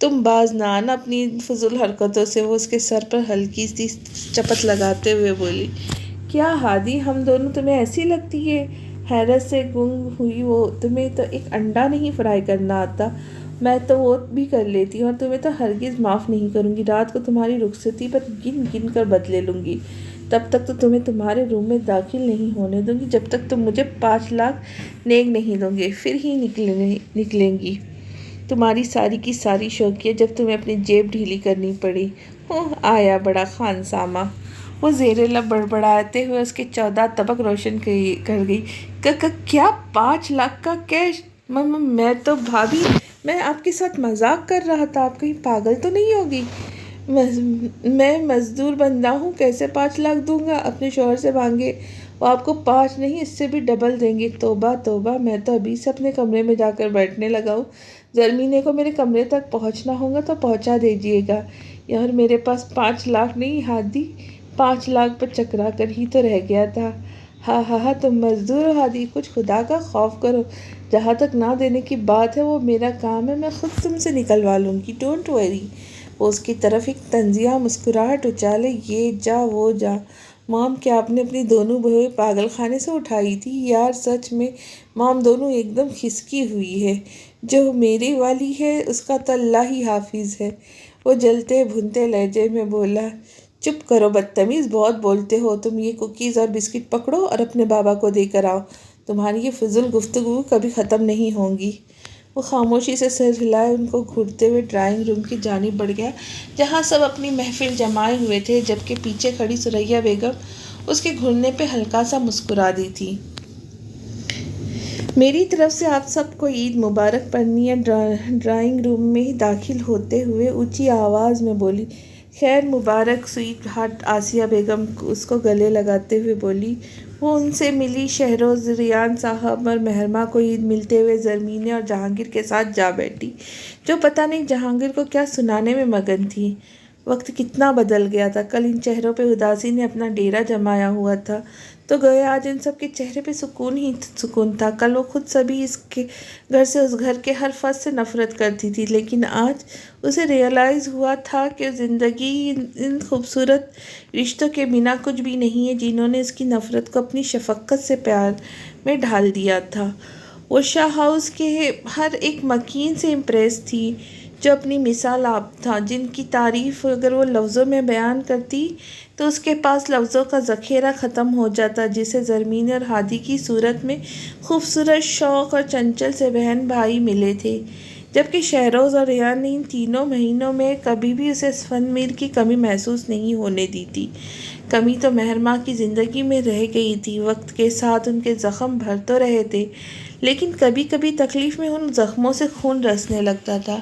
تم باز نہ آنا اپنی ان فضول حرکتوں سے، وہ اس کے سر پر ہلکی سی چپت لگاتے ہوئے بولی۔ کیا ہادی، ہم دونوں تمہیں ایسی لگتی ہے؟ حیرت سے گنگ ہوئی وہ۔ تمہیں تو ایک انڈا نہیں فرائی کرنا آتا، میں تو وہ بھی کر لیتی ہوں، اور تمہیں تو ہرگز معاف نہیں کروں گی۔ رات کو تمہاری رخصتی پر گن گن کر بدلے لوں گی، تب تک تو تمہیں تمہارے روم میں داخل نہیں ہونے دوں گی جب تک تم مجھے 5 لاکھ نیک نہیں دو گے، پھر ہی نکلیں گی تمہاری ساری کی ساری شوقیت جب تمہیں اپنی جیب ڈھیلی کرنی پڑی۔ آیا بڑا خانسامہ، وہ زیر لب بڑبڑاتے ہوئے اس کے 14 طبق روشن کر گئی۔ کیا 5 لاکھ کا کیش؟ میں تو بھابھی، میں آپ کے ساتھ مذاق کر رہا تھا، آپ کہیں پاگل تو نہیں ہوگی؟ میں مزدور بندہ ہوں، کیسے 5 لاکھ دوں گا؟ اپنے شوہر سے مانگے، وہ آپ کو 5 نہیں اس سے بھی ڈبل دیں گے۔ توبہ توبہ، میں تو ابھی سے اپنے کمرے میں جا کر بیٹھنے لگا ہوں۔ زرمینے کو میرے کمرے تک پہنچنا ہوگا تو پہنچا دیجیے گا، اور میرے پاس 5 لاکھ نہیں ہادی، 5 لاکھ پر چکرا کر ہی تو رہ گیا تھا۔ ہاں، تم مزدور ہو ہادی، کچھ خدا کا خوف کرو، جہاں تک نہ دینے کی بات ہے وہ میرا کام ہے، میں خود تم سے نکلوا لوں گی، ڈونٹ وری۔ وہ اس کی طرف ایک طنزیہ مسکراہٹ اچالے، یہ جا وہ جا۔ مام، کیا آپ نے اپنی دونوں بہویں پاگل خانے سے اٹھائی تھی؟ یار سچ میں مام دونوں ایک دم کھسکی ہوئی ہے، جو میری والی ہے اس کا تو اللہ ہی حافظ ہے، وہ جلتے بھنتے لہجے میں بولا۔ چپ کرو بدتمیز، بہت بولتے ہو تم، یہ کوکیز اور بسکٹ پکڑو اور اپنے بابا کو دے کر آؤ، تمہاری یہ فضول گفتگو کبھی ختم نہیں ہوں گی۔ وہ خاموشی سے سر ہلائے ان کو گھورتے ہوئے ڈرائنگ روم کی جانب بڑھ گیا، جہاں سب اپنی محفل جمائے ہوئے تھے، جبکہ پیچھے کھڑی ثریا بیگم اس کے گھرنے پہ ہلکا سا مسکرا دی تھی۔ میری طرف سے آپ سب کو عید مبارک، پرنیا ڈرائنگ روم میں داخل ہوتے ہوئے اونچی آواز میں بولی۔ خیر مبارک سویٹ ہارٹ، آسیہ بیگم اس کو گلے لگاتے ہوئے بولی۔ وہ ان سے ملی، شہروز ریان صاحب اور مہرماں کو عید ملتے ہوئے زرمینے اور جہانگیر کے ساتھ جا بیٹھی، جو پتہ نہیں جہانگیر کو کیا سنانے میں مگن تھی۔ وقت کتنا بدل گیا تھا، کل ان چہروں پہ اداسی نے اپنا ڈیرا جمایا ہوا تھا، تو گویا آج ان سب کے چہرے پہ سکون ہی سکون تھا۔ کل وہ خود سبھی اس کے گھر سے، اس گھر کے ہر فرد سے نفرت کرتی تھی، لیکن آج اسے ریئلائز ہوا تھا کہ زندگی ان خوبصورت رشتوں کے بنا کچھ بھی نہیں ہے جنہوں نے اس کی نفرت کو اپنی شفقت سے پیار میں ڈھال دیا تھا۔ وہ شاہ ہاؤس کے ہر ایک مکین سے امپریس تھی، جو اپنی مثال آپ تھا، جن کی تعریف اگر وہ لفظوں میں بیان کرتی تو اس کے پاس لفظوں کا ذخیرہ ختم ہو جاتا، جسے زرمینے اور ہادی کی صورت میں خوبصورت، شوق اور چنچل سے بہن بھائی ملے تھے، جبکہ شہروز اور ریان نے ان تینوں مہینوں میں کبھی بھی اسے فن میر کی کمی محسوس نہیں ہونے دی تھی۔ کمی تو مہرماں کی زندگی میں رہ گئی تھی، وقت کے ساتھ ان کے زخم بھر تو رہے تھے، لیکن کبھی کبھی تکلیف میں ان زخموں سے خون رسنے لگتا تھا،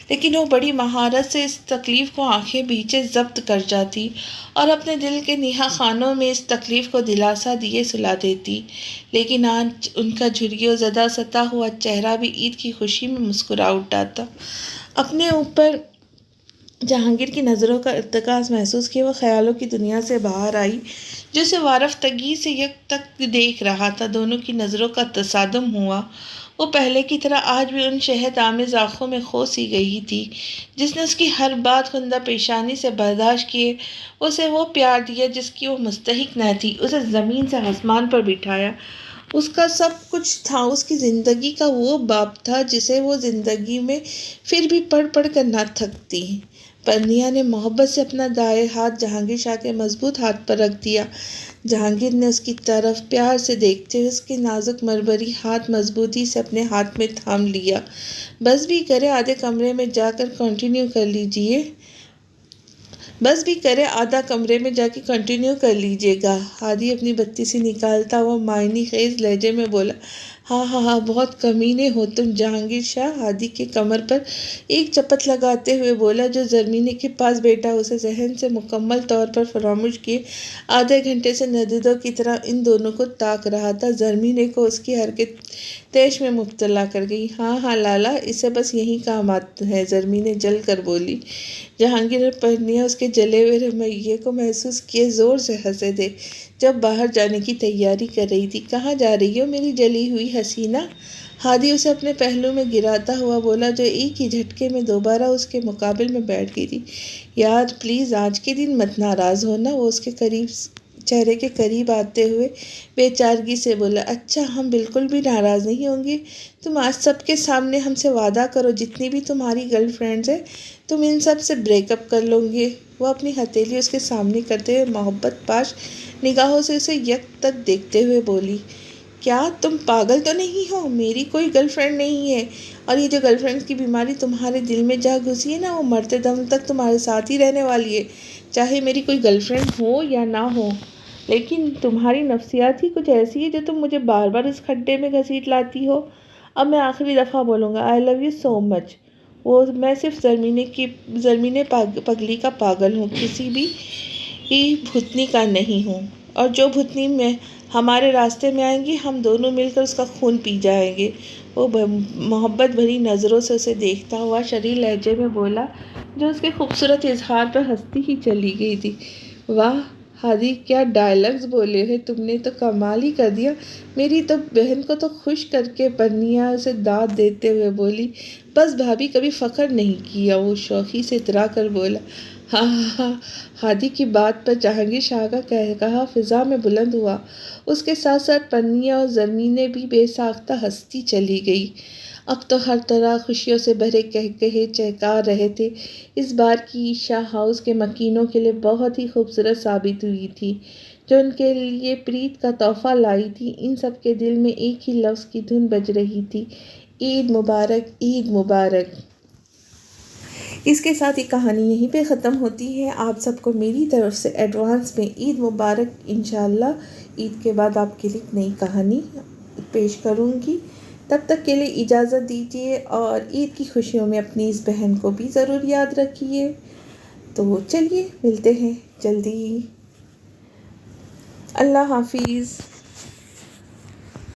لیکن وہ بڑی مہارت سے اس تکلیف کو آنکھیں بھیجے ضبط کر جاتی اور اپنے دل کے نہا خانوں میں اس تکلیف کو دلاسا دیے سلا دیتی۔ لیکن آج ان کا جھریوں زدہ ستا ہوا چہرہ بھی عید کی خوشی میں مسکرا اٹھا تھا۔ اپنے اوپر جہانگیر کی نظروں کا ارتکاز محسوس کیا، وہ خیالوں کی دنیا سے باہر آئی، جو اسے وارفتگی سے یک تک دیکھ رہا تھا۔ دونوں کی نظروں کا تصادم ہوا، وہ پہلے کی طرح آج بھی ان شہد آمیز آنکھوں میں کھو سی گئی تھی، جس نے اس کی ہر بات خندہ پیشانی سے برداشت کیے، اسے وہ پیار دیا جس کی وہ مستحق نہ تھی، اسے زمین سے آسمان پر بٹھایا، اس کا سب کچھ تھا، اس کی زندگی کا وہ باب تھا جسے وہ زندگی میں پھر بھی پڑھ پڑھ کر نہ تھکتی۔ پرنیا نے محبت سے اپنا دائیں ہاتھ جہانگیر شاہ کے مضبوط ہاتھ پر رکھ دیا۔ جہانگیر نے اس کی طرف پیار سے دیکھتے ہوئے اس کے نازک مرمری ہاتھ مضبوطی سے اپنے ہاتھ میں تھام لیا۔ بس بھی کرے آدھا کمرے میں جا کے کنٹینیو کر لیجیے گا، ہادی اپنی بتی سی نکالتا ہوا معنی خیز لہجے میں بولا۔ ہاں ہاں ہاں، بہت کمینے ہو تم جہانگیر شاہ، ہادی کے کمر پر ایک چپت لگاتے ہوئے بولا، جو زرمینے کے پاس بیٹھا اسے ذہن سے مکمل طور پر فراموش کیے آدھے گھنٹے سے ندیدوں کی طرح ان دونوں کو تاک رہا تھا۔ زرمینے کو اس کی حرکت طیش میں مبتلا کر گئی۔ ہاں ہاں لالا، اسے بس یہی کام آتا ہے، زرمینے جل کر بولی۔ جہانگیر اور پرنیا اس کے جلے ہوئے رویے کو محسوس کیے زور سے ہنسے تھے جب باہر جانے کی تیاری کر رہی تھی۔ کہاں جا رہی ہو میری جلی ہوئی حسینہ؟ ہادی اسے اپنے پہلو میں گراتا ہوا بولا، جو ایک ہی جھٹکے میں دوبارہ اس کے مقابل میں بیٹھ گئی تھی۔ یار پلیز آج کے دن مت ناراض ہونا، وہ اس کے چہرے کے قریب آتے ہوئے بے چارگی سے بولا۔ اچھا، ہم بالکل بھی ناراض نہیں ہوں گے۔ تم آج سب کے سامنے ہم سے وعدہ کرو، جتنی بھی تمہاری گرل فرینڈز ہیں تم ان سب سے بریک اپ کر لو گے۔ وہ اپنی ہتھیلی اس کے سامنے کرتے ہوئے محبت پاش نگاہوں سے اسے یک تک دیکھتے ہوئے بولی، کیا تم پاگل تو نہیں ہو؟ میری کوئی گرل فرینڈ نہیں ہے، اور یہ جو گرل فرینڈ کی بیماری تمہارے دل میں جا گھسی ہے نا، وہ مرتے دم تک تمہارے ساتھ ہی رہنے والی ہے، چاہے میری کوئی گرل فرینڈ ہو یا نہ ہو۔ لیکن تمہاری نفسیات ہی کچھ ایسی ہے جو تم مجھے بار بار اس کھڈے میں گھسیٹ لاتی ہو۔ اب میں آخری دفعہ بولوں گا، آئی لو یو سو مچ۔ میں صرف زرمینے پگلی کا پاگل ہوں، کسی بھی بھوتنی کا نہیں ہوں، اور جو بھوتنی میں ہمارے راستے میں آئیں گی ہم دونوں مل کر اس کا خون پی جائیں گے۔ وہ محبت بھری نظروں سے اسے دیکھتا ہوا شریر لہجے میں بولا، جو اس کے خوبصورت اظہار پر ہنستی ہی چلی گئی تھی۔ واہ ہادی، کیا ڈائلاگز بولے ہیں تم نے، تو کمال ہی کر دیا، میری تو بہن کو تو خوش کر کے۔ پرنیا اسے داد دیتے ہوئے بولی، بس بھابھی کبھی فخر نہیں کیا، وہ شوخی سے اترا کر بولا۔ ہاں ہاں ہاں، ہادی کی بات پر جہانگیر شاہ کا کہا فضا میں بلند ہوا۔ اس کے ساتھ ساتھ پرنیا اور زرمینے بھی بے ساختہ ہنستی چلی گئی۔ اب تو ہر طرح خوشیوں سے بھرے قہقہے چہکا رہے تھے۔ اس بار کی شاہ ہاؤس کے مکینوں کے لیے بہت ہی خوبصورت ثابت ہوئی تھی، جو ان کے لیے پریت کا تحفہ لائی تھی۔ ان سب کے دل میں ایک ہی لفظ کی دھن بج رہی تھی، عید مبارک، عید مبارک۔ اس کے ساتھ یہ کہانی یہیں پہ ختم ہوتی ہے۔ آپ سب کو میری طرف سے ایڈوانس میں عید مبارک۔ انشاءاللہ عید کے بعد آپ کے لیے ایک نئی کہانی پیش کروں گی۔ تب تک کے لیے اجازت دیجیے، اور عید کی خوشیوں میں اپنی اس بہن کو بھی ضرور یاد رکھیے۔ تو چلیے ملتے ہیں جلدی ہی۔ اللہ حافظ۔